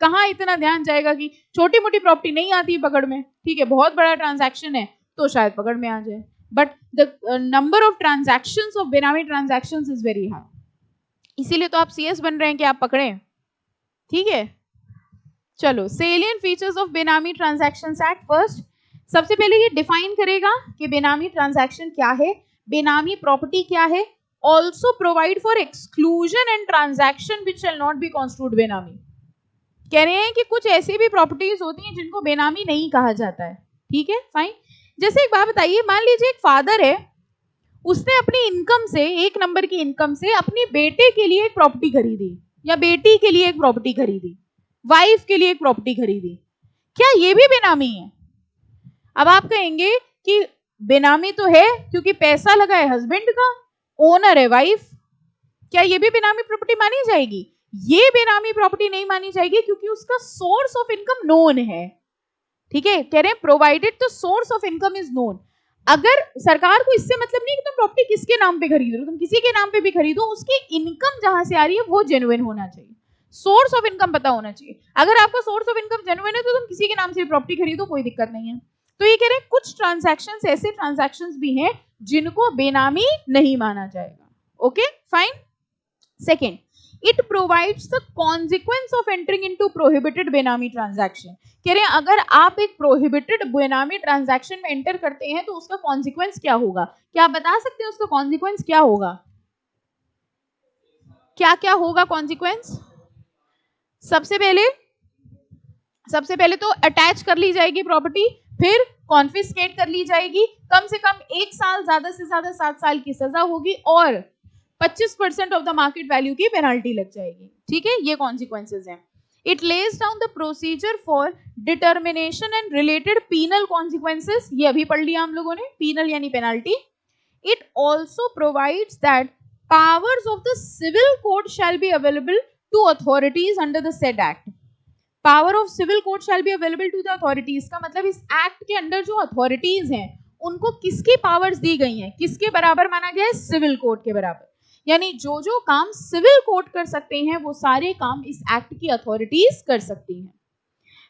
कहाँ इतना ध्यान जाएगा कि छोटी मोटी प्रॉपर्टी नहीं आती है पकड़ में, ठीक है, बहुत बड़ा ट्रांजैक्शन है तो शायद पकड़ में आ जाए, but the number of transactions of बेनामी ट्रांजैक्शंस इज वेरी हाई, इसीलिए तो आप सीएस बन रहे हैं कि आप पकड़ें, ठीक है। चलो, सेलियंट फीचर्स ऑफ बेनामी ट्रांजैक्शंस एक्ट। फर्स्ट, सबसे पहले ये डिफाइन करेगा कि बेनामी ट्रांजैक्शन क्या है, बेनामी प्रॉपर्टी क्या है, also provide for exclusion and transaction which shall not be constitute बेनामी। कह रहे हैं कि कुछ ऐसी भी प्रॉपर्टीज होती हैं जिनको बेनामी नहीं कहा जाता है, ठीक है, फाइन। जैसे एक बात बताइए, मान लीजिए एक फादर है, उसने अपनी इनकम से, 1 नंबर की इनकम से अपनी बेटे के लिए एक प्रॉपर्टी खरीदी या बेटी के लिए एक प्रॉपर्टी खरीदी, वाइफ के लिए एक प्रॉपर्टी खरीदी, क्या ये भी बेनामी है? अब आप कहेंगे कि बेनामी तो है क्योंकि पैसा लगा है हस्बैंड का, ओनर है वाइफ, क्या ये भी बेनामी प्रॉपर्टी मानी जाएगी? ये बेनामी प्रॉपर्टी नहीं मानी जाएगी क्योंकि उसका सोर्स ऑफ इनकम नोन है, ठीक है। कह रहे हैं provided the source of income is known. अगर सरकार को इससे मतलब नहीं कि तुम प्रॉपर्टी किसके नाम पे खरीद रहे हो, तुम किसी के नाम पे भी खरीदो, उसकी इनकम जहां से आ रही है वो जेन्युइन होना चाहिए, सोर्स ऑफ इनकम पता होना चाहिए। अगर आपका सोर्स ऑफ इनकम जेन्युइन है तो तुम किसी के नाम से भी प्रॉपर्टी खरीदो, कोई दिक्कत नहीं है। तो ये कह रहे हैं कुछ ट्रांजैक्शंस ऐसे ट्रांजैक्शंस भी हैं जिनको बेनामी नहीं माना जाएगा, okay, fine. Second, it provides the consequence of entering into prohibited बेनामी transaction। कह रहे हैं अगर आप एक prohibited बेनामी transaction में एंटर करते हैं तो उसका कॉन्सिक्वेंस क्या होगा? क्या आप बता सकते हैं उसका कॉन्सिक्वेंस क्या होगा? क्या क्या होगा कॉन्सिक्वेंस? सबसे पहले तो अटैच कर ली जाएगी प्रॉपर्टी, फिर कॉन्फिस्केट कर ली जाएगी, कम से कम 1 साल, ज्यादा से ज्यादा 7 साल की सजा होगी और 25% ऑफ द मार्केट वैल्यू की पेनल्टी लग जाएगी, ठीक है। ये कॉन्सिक्वेंसेज हैं। It lays down the procedure for determination and related penal consequences, ये अभी पढ़ लिया हम लोगों ने, पीनल यानी penalty. It also provides that powers of the civil code shall be available to authorities under the said act. Power of civil code shall be available to the authorities का मतलब इस एक्ट के अंदर जो authorities हैं उनको किसकी powers दी गई हैं, किसके बराबर माना गया है? सिविल कोड के बराबर। यानी जो जो काम सिविल कोर्ट कर सकते हैं वो सारे काम इस एक्ट की अथॉरिटीज कर सकती हैं।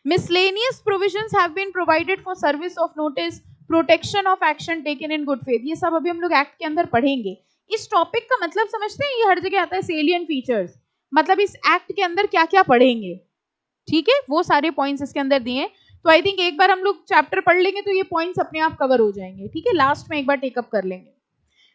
Miscellaneous provisions have been provided for service of notice, protection of action taken in good faith, ये सब अभी हम लोग एक्ट के अंदर पढ़ेंगे। इस टॉपिक का मतलब समझते हैं, ये हर जगह आता है, सेलियंट फीचर्स, मतलब इस एक्ट के अंदर क्या क्या पढ़ेंगे, ठीक है, वो सारे पॉइंट्स इसके अंदर दिए हैं। तो आई थिंक एक बार हम लोग चैप्टर पढ़ लेंगे तो ये पॉइंट्स अपने आप कवर हो जाएंगे, ठीक है, लास्ट में एक बार टेकअप कर लेंगे।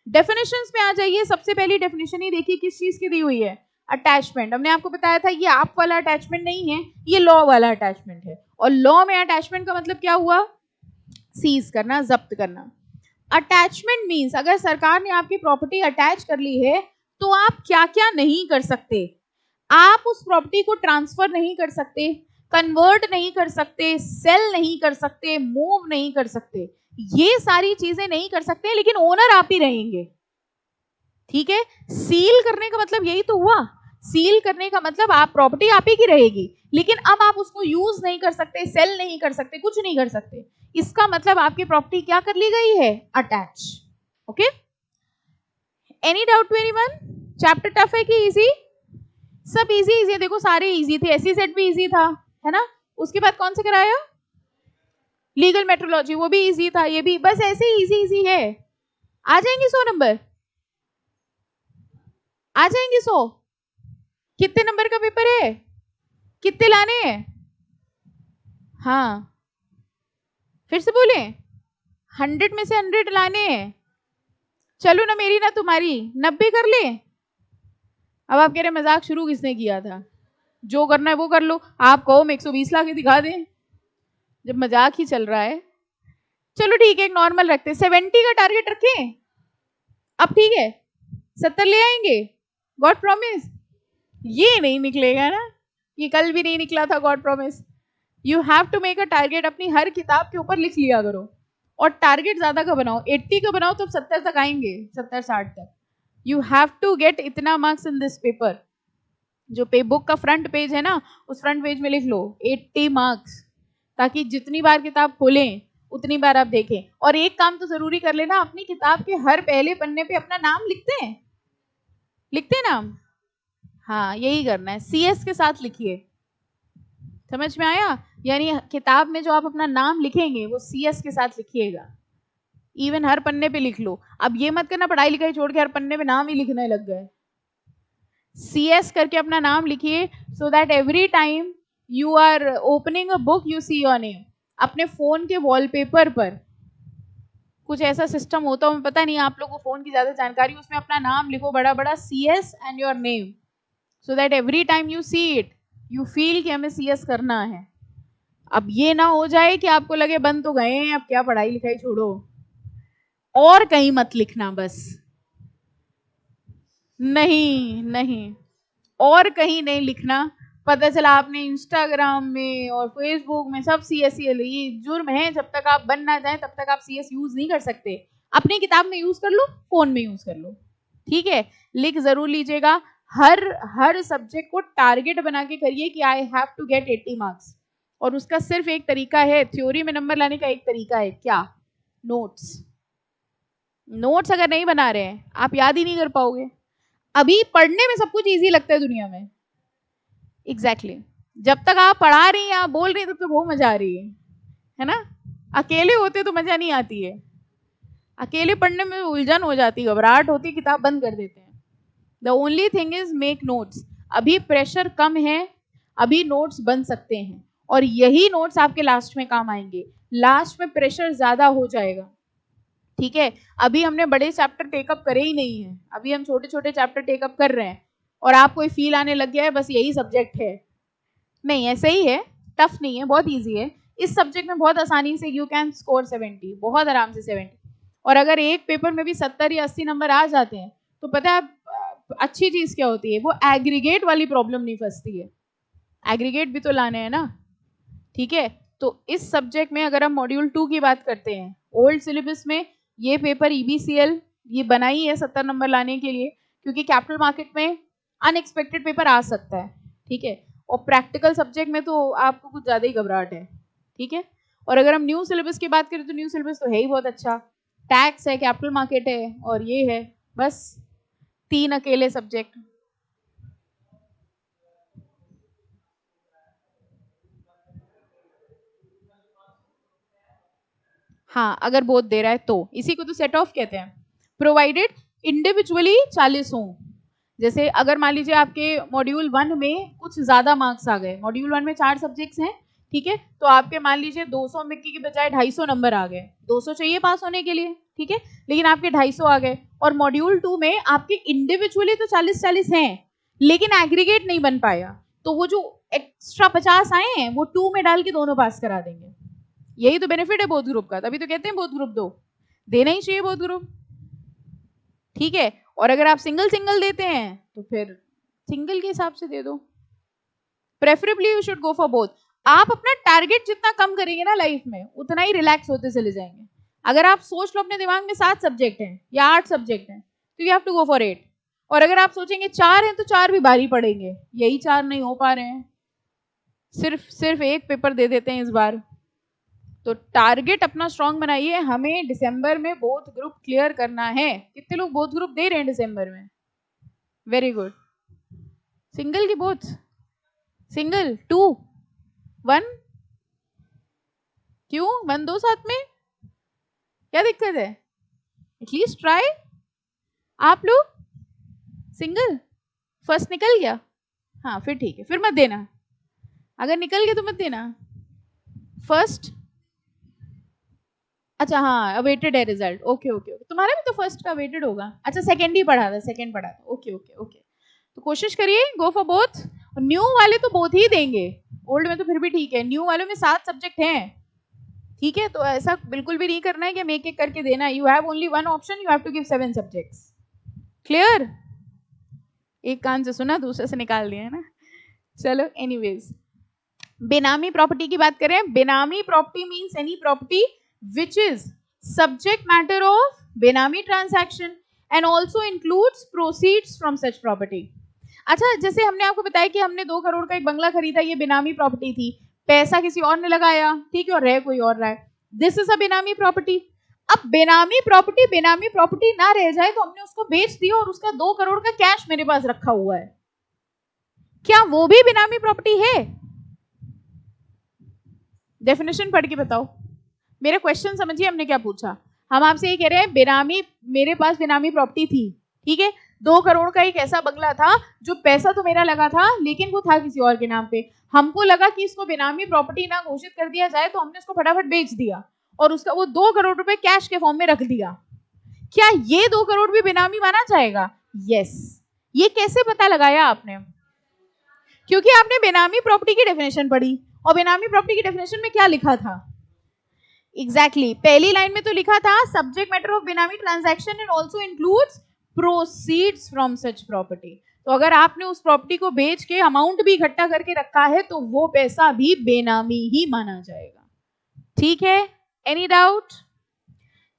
डेफिनेशंस में आ जाइए। सबसे पहली डेफिनेशन ही देखिए किस चीज की दी हुई है, अटैचमेंट। हमने आपको बताया था ये आप वाला अटैचमेंट नहीं है, ये लॉ वाला अटैचमेंट है, और लॉ में अटैचमेंट का मतलब क्या हुआ? सीज करना, जब्त करना। अटैचमेंट मींस अगर सरकार ने आपकी प्रॉपर्टी अटैच कर ली है तो आप क्या क्या नहीं कर सकते? आप उस प्रॉपर्टी को ट्रांसफर नहीं कर सकते, कन्वर्ट नहीं कर सकते, सेल नहीं कर सकते, मूव नहीं कर सकते, ये सारी चीजें नहीं कर सकते, लेकिन ओनर आप ही रहेंगे, ठीक है। सील करने का मतलब यही तो हुआ, सील करने का मतलब आप प्रॉपर्टी आप ही की रहेगी, लेकिन अब आप उसको यूज नहीं कर सकते, सेल नहीं कर सकते, कुछ नहीं कर सकते, इसका मतलब आपकी प्रॉपर्टी क्या कर ली गई है? Attach, okay. Any doubt to anyone? Chapter tough है कि इजी? सब इजी इजी, देखो सारे इजी थे, एससी सेट भी इजी था, है ना। उसके बाद कौन सा कराया? लीगल मेट्रोलॉजी, वो भी इजी था, ये भी बस ऐसे ही इजी इजी है। आ जाएंगे 100 नंबर, आ जाएंगे 100। कितने नंबर का पेपर है? कितने लाने हैं? हाँ, फिर से बोले, 100 में से 100 लाने हैं। चलो ना मेरी ना तुम्हारी 90 कर ले। अब आप कह रहे मजाक शुरू किसने किया था? जो करना है वो कर लो, आप कहो मैं 120 ला के दिखा दें, जब मजाक ही चल रहा है। चलो ठीक है, एक नॉर्मल रखते हैं, 70 का टारगेट रखें अब, ठीक है, 70 ले आएंगे, गॉड प्रॉमिस। ये नहीं निकलेगा ना, ये कल भी नहीं निकला था god promise, you have to make a target, अपनी हर किताब के ऊपर लिख लिया करो, और टारगेट ज्यादा का बनाओ, 80 का बनाओ तो 70 तक आएंगे, 70-60 तक। यू हैव टू गेट इतना मार्क्स इन दिस पेपर। जो पे बुक का फ्रंट पेज है ना, उस फ्रंट पेज में लिख लो 80 मार्क्स, ताकि जितनी बार किताब खोलें उतनी बार आप देखें। और एक काम तो जरूरी कर लेना, अपनी किताब के हर पहले पन्ने पे अपना नाम लिखते हैं, लिखते हैं नाम, हाँ यही करना है, CS के साथ लिखिए। समझ में आया? यानी किताब में जो आप अपना नाम लिखेंगे वो CS के साथ लिखिएगा, इवन हर पन्ने पे लिख लो। अब ये मत करना पढ़ाई लिखाई छोड़ के हर पन्ने पे नाम ही लिखने लग गए। CS करके अपना नाम लिखिए, so that every time you are opening a book you see your name. अपने फोन के वॉलपेपर पर कुछ ऐसा सिस्टम होता है, पता नहीं आप लोगों को फोन की ज्यादा जानकारी, उसमें अपना नाम लिखो बड़ा बड़ा CS and your name, so that every time you see it you feel कि हमें CS करना है। अब ये ना हो जाए कि आपको लगे बन तो गए हैं, अब क्या पढ़ाई लिखाई छोड़ो, और कहीं मत लिखना बस, नहीं नहीं, और कहीं नहीं लिखना। पता चला आपने इंस्टाग्राम में और फेसबुक में सब CS, ये जुर्म है, जब तक आप बन ना जाए तब तक आप CS यूज नहीं कर सकते। अपनी किताब में यूज कर लो, फोन में यूज कर लो, ठीक है। लिख जरूर लीजिएगा, हर सब्जेक्ट को टारगेट बना के करिए कि I have to get 80 marks. और उसका सिर्फ एक तरीका है, थ्योरी में नंबर लाने का एक तरीका है, क्या? नोट्स। नोट्स अगर नहीं बना रहे हैं आप याद ही नहीं कर पाओगे। अभी पढ़ने में सब कुछ इजी लगता है दुनिया में, एग्जैक्टली जब तक आप पढ़ा रही हैं, आप बोल रही हैं, तब तक बहुत मजा आ रही है ना? अकेले होते तो मजा नहीं आती है, अकेले पढ़ने में उलझन हो जाती है, घबराहट होती है, किताब बंद कर देते हैं। The only thing is make notes. अभी प्रेशर कम है, अभी नोट्स बन सकते हैं, और यही नोट्स आपके लास्ट में काम आएंगे। लास्ट में प्रेशर ज्यादा हो जाएगा, ठीक है। अभी हमने बड़े चैप्टर टेकअप करे ही नहीं है, अभी हम छोटे छोटे चैप्टर टेकअप कर रहे हैं, और आपको फील आने लग गया है बस यही सब्जेक्ट है। नहीं, ऐसे ही है, टफ नहीं है, बहुत इजी है। इस सब्जेक्ट में बहुत आसानी से यू कैन स्कोर 70, बहुत आराम से 70। और अगर एक पेपर में भी 70 या 80 नंबर आ जाते हैं तो पता है अच्छी चीज क्या होती है, वो एग्रीगेट वाली प्रॉब्लम नहीं फंसती है। एग्रीगेट भी तो लाने हैं ना, ठीक है। तो इस सब्जेक्ट में अगर हम मॉड्यूल 2 की बात करते हैं, ओल्ड सिलेबस में ये पेपर EBCL ये बनाई है 70 नंबर लाने के लिए, क्योंकि कैपिटल मार्केट में अनएक्सपेक्टेड पेपर आ सकता है, ठीक है। और प्रैक्टिकल सब्जेक्ट में तो आपको कुछ ज्यादा ही घबराहट है, ठीक है। और अगर हम न्यू सिलेबस की बात करें तो न्यू सिलेबस तो है ही बहुत अच्छा, टैक्स है, कैपिटल मार्केट है, और ये है, बस 3 अकेले सब्जेक्ट। हाँ, अगर बोध दे रहा है तो इसी को तो सेट ऑफ कहते हैं, प्रोवाइडेड इंडिविजुअली 40 हो। जैसे अगर मान लीजिए आपके मॉड्यूल 1 में कुछ ज्यादा मार्क्स आ गए, मॉड्यूल 1 में 4 सब्जेक्ट्स हैं, ठीक है, तो आपके मान लीजिए 200 में की बजाय 250 नंबर आ गए, 200 चाहिए पास होने के लिए, ठीक है, लेकिन आपके 250 आ गए। और मॉड्यूल 2 में आपके इंडिविजुअली तो 40-40 हैं, लेकिन एग्रीगेट नहीं बन पाया, तो वो जो एक्स्ट्रा 50 आए हैं वो 2 में डाल के दोनों पास करा देंगे। यही तो बेनिफिट है बोथ ग्रुप का, तभी तो कहते हैं बोथ ग्रुप दो, देना ही चाहिए बोथ ग्रुप, ठीक है। और अगर आप सिंगल सिंगल देते हैं तो फिर सिंगल के हिसाब से दे दो, preferably you should go for both. आप अपना टारगेट जितना कम करेंगे ना लाइफ में, उतना ही रिलैक्स होते चले जाएंगे। अगर आप सोच लो अपने दिमाग में 7 सब्जेक्ट हैं या 8 सब्जेक्ट हैं, तो you have to go for 8। और अगर आप सोचेंगे 4 हैं तो 4 भी भारी पड़ेंगे, यही 4 नहीं हो पा रहे हैं, सिर्फ एक पेपर दे देते हैं इस बार। तो टारगेट अपना स्ट्रांग बनाइए, हमें दिसंबर में बोथ ग्रुप क्लियर करना है। कितने लोग बोथ ग्रुप दे रहे हैं दिसंबर में? Very good. सिंगल की बोथ? सिंगल 2 1? क्यों 1 2 साथ में, क्या दिक्कत है? At least try. आप लोग सिंगल फर्स्ट निकल गया, हाँ फिर ठीक है, फिर मत देना, अगर निकल गया तो मत देना फर्स्ट। अच्छा हाँ, अवेटेड है रिजल्ट, ओके ओके ओके, तुम्हारा भी तो फर्स्ट का अवेटेड होगा, अच्छा सेकंड ही पढ़ा था, सेकंड पढ़ा था, ओके ओके ओके। तो कोशिश करिए गो फॉर बोथ। न्यू वाले तो बोथ ही देंगे, ओल्ड में तो फिर भी ठीक है, न्यू वाले में 7 सब्जेक्ट हैं, ठीक है। तो ऐसा बिल्कुल भी नहीं करना है कि हम एक एक करके देना, you have only one option, you have to give 7 subjects. Clear? एक कान से सुना दूसरे से निकाल दिया है ना। चलो एनीवेज, बेनामी प्रॉपर्टी की बात करें, Benami property means any property which is subject matter of बेनामी transaction and also includes proceeds from such property. अच्छा, जैसे हमने आपको बताया कि हमने 2 करोड़ का एक बंगला खरीदा, ये बेनामी प्रॉपर्टी थी, पैसा किसी और ने लगाया, ठीक है, और रह कोई और रहा है, दिस इज अ बेनामी प्रॉपर्टी। अब बेनामी प्रॉपर्टी ना रह जाए तो हमने उसको बेच दिया और उसका 2 करोड़ का कैश मेरे पास रखा हुआ है, क्या वो भी बेनामी प्रॉपर्टी है? डेफिनेशन पढ़ के बताओ। मेरा क्वेश्चन समझिए, हमने क्या पूछा। हम आपसे ये कह रहे हैं बेनामी, मेरे पास बेनामी प्रॉपर्टी थी, ठीक है, 2 करोड़ का एक ऐसा बंगला था जो पैसा तो मेरा लगा था लेकिन वो था किसी और के नाम पे। हमको लगा कि इसको बेनामी प्रॉपर्टी ना घोषित कर दिया जाए तो हमने इसको फटाफट बेच दिया और उसका वो 2 करोड़ रुपए कैश के फॉर्म में रख दिया। क्या ये 2 करोड़ भी बेनामी माना जाएगा? यस। ये कैसे पता लगाया आपने? क्योंकि आपने बेनामी प्रॉपर्टी की डेफिनेशन पढ़ी और बेनामी प्रॉपर्टी की डेफिनेशन में क्या लिखा था? एग्जैक्टली पहली लाइन में तो लिखा था सब्जेक्ट मैटर ऑफ बेनामी transaction and also includes proceeds from such property. तो अगर आपने उस प्रॉपर्टी को बेच के अमाउंट भी इकट्ठा करके रखा है तो वो पैसा भी बेनामी ही माना जाएगा, ठीक है? Any doubt?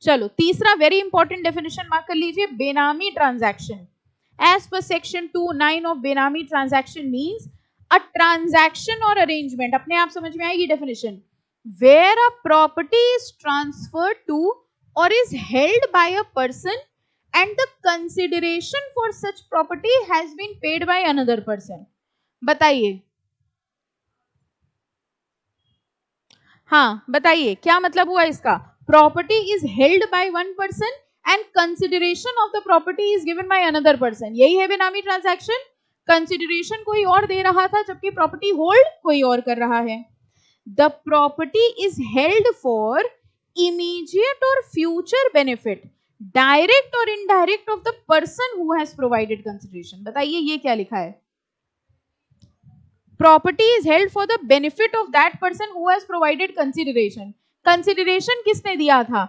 चलो तीसरा वेरी इंपॉर्टेंट डेफिनेशन मार्क कर लीजिए, benami transaction. As per section 2(9) of बेनामी ट्रांजैक्शन मींस अ ट्रांजैक्शन और अरेंजमेंट, अपने आप समझ में आएगी definition, where a property is transferred to or is held by a person and the consideration for such property has been paid by another person। बताइए, हाँ बताइए क्या मतलब हुआ इसका? Property is held by one person and consideration of the property is given by another person, यही है बेनामी ट्रांजैक्शन। कंसिडरेशन कोई और दे रहा था जबकि प्रॉपर्टी होल्ड कोई और कर रहा है। The property is held for immediate or future benefit, direct or indirect, of the person who has provided consideration। बताइए ये क्या लिखा है? Property is held for the benefit of that person who has provided consideration। Consideration किसने दिया था?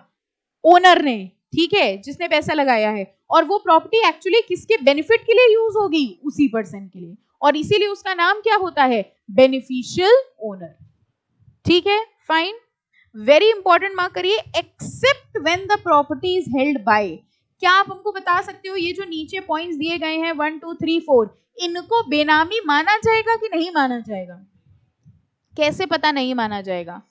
Owner ने, ठीक है, जिसने पैसा लगाया है, और वो प्रॉपर्टी एक्चुअली किसके बेनिफिट के लिए यूज होगी? उसी पर्सन के लिए, और इसीलिए उसका नाम क्या होता है? बेनिफिशियल ओनर, ठीक है? फाइन, वेरी इंपॉर्टेंट मार्क करिए, except when the property is held by. क्या आप हमको बता सकते हो ये जो नीचे पॉइंट्स दिए गए हैं 1 2 3 4, इनको बेनामी माना जाएगा कि नहीं माना जाएगा? कैसे पता नहीं माना जाएगा?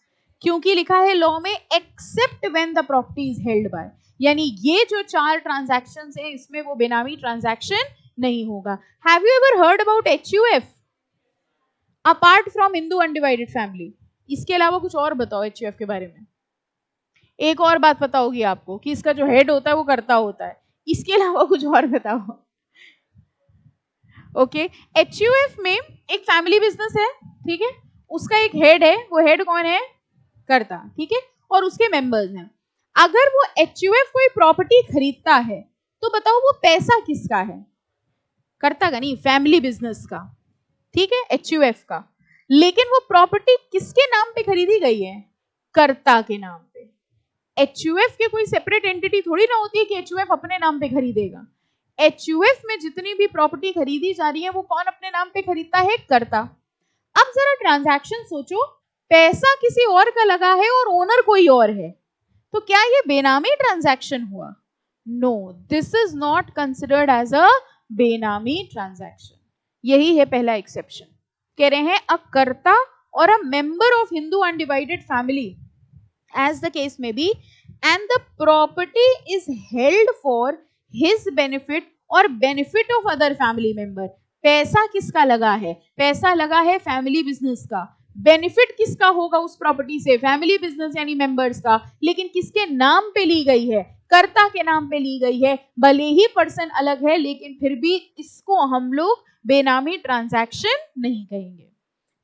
क्योंकि लिखा है लॉ में except when the property is held by, यानी ये जो 4 ट्रांजैक्शंस हैं इसमें वो बेनामी ट्रांजैक्शन नहीं होगा। Have you ever heard about HUF apart from Hindu undivided family? इसके अलावा कुछ और बताओ HUF के बारे में। एक और बात पता होगी आपको कि इसका जो हेड होता है वो करता होता है, इसके अलावा कुछ और बताओ। ओके, HUF में एक फैमिली बिजनेस है, ठीक है, उसका एक हेड है, वो हेड कौन है? करता, ठीक है, और उसके मेंबर्स हैं। अगर वो HUF कोई प्रॉपर्टी खरीदता है तो बताओ वो पैसा किसका है? करता का नहीं, फैमिली बिजनेस का, ठीक है, HUF का। लेकिन वो प्रॉपर्टी किसके नाम पे खरीदी गई है? कर्ता के नाम पे। HUF के कोई सेपरेट एंटिटी थोड़ी ना होती है कि HUF अपने नाम पे खरीदेगा। HUF में जितनी भी प्रॉपर्टी खरीदी जा रही है वो कौन अपने नाम पे खरीदता है? कर्ता। अब जरा ट्रांजैक्शन सोचो, पैसा किसी और का लगा है और ओनर कोई और है, तो क्या ये बेनामी ट्रांजैक्शन हुआ? No, this is not considered as a benami transaction. यही है पहला एक्सेप्शन। कह रहे हैं अ कर्ता और a member of Hindu undivided family as the case may be and the property is held for his benefit or benefit of other family member। पैसा किसका लगा है? पैसा लगा है फैमिली बिजनेस का। बेनिफिट किसका होगा उस प्रॉपर्टी से? फैमिली बिजनेस यानी मेंबर्स का। लेकिन किसके नाम पे ली गई है? कर्ता के नाम पे ली गई है। भले ही पर्सन अलग है लेकिन फिर भी इसको हम लोग बेनामी ट्रांजैक्शन नहीं कहेंगे,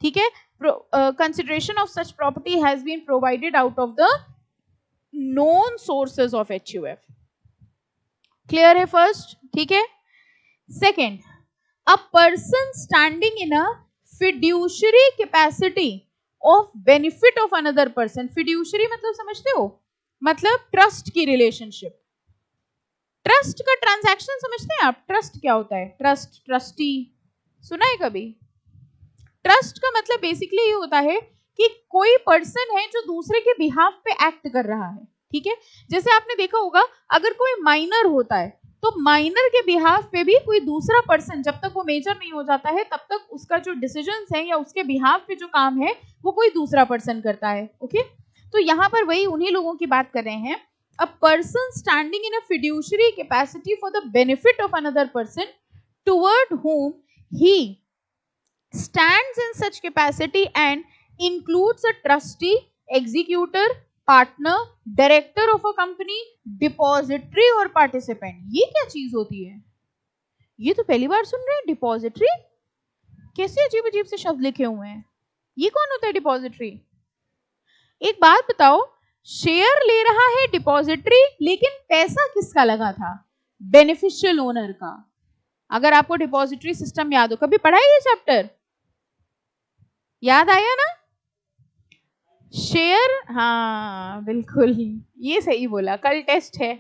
ठीक है? Consideration of such property has been provided out of the known sources of HUF। Clear है first, ठीक है? Second, a person standing in a fiduciary capacity of benefit of another person। fiduciary मतलब समझते हो? मतलब ट्रस्ट की relationship. Trust का transaction समझते हैं आप? ट्रस्ट क्या होता है? ट्रस्ट, ट्रस्टी सुना है कभी? ट्रस्ट का मतलब बेसिकली ये होता है कि कोई पर्सन है जो दूसरे के बिहाफ पे एक्ट कर रहा है, ठीक है। जैसे आपने देखा होगा अगर कोई माइनर होता है तो माइनर के बिहाफ पे भी कोई दूसरा पर्सन, जब तक वो मेजर नहीं हो जाता है तब तक उसका जो डिसीजंस है या उसके बिहाफ पे जो काम है वो कोई दूसरा पर्सन करता है, ओके। तो यहाँ पर वही उन्हीं लोगों की बात कर रहे हैं। A person standing in a fiduciary capacity for the benefit of another person toward whom he stands in such capacity and includes a trustee, executor, partner, director of a company, depository और participant। ये क्या चीज होती है? ये तो पहली बार सुन रहे हैं। डिपॉजिटरी, कैसे अजीब अजीब से शब्द लिखे हुए हैं। ये कौन होता है डिपॉजिटरी? एक बात बताओ, शेयर ले रहा है डिपॉजिटरी, लेकिन पैसा किसका लगा था? बेनिफिशियल ओनर का। अगर आपको डिपॉजिटरी सिस्टम याद हो, कभी पढ़ा है ये चैप्टर? याद आया ना? शेयर, हाँ बिल्कुल, ये सही बोला। कल टेस्ट है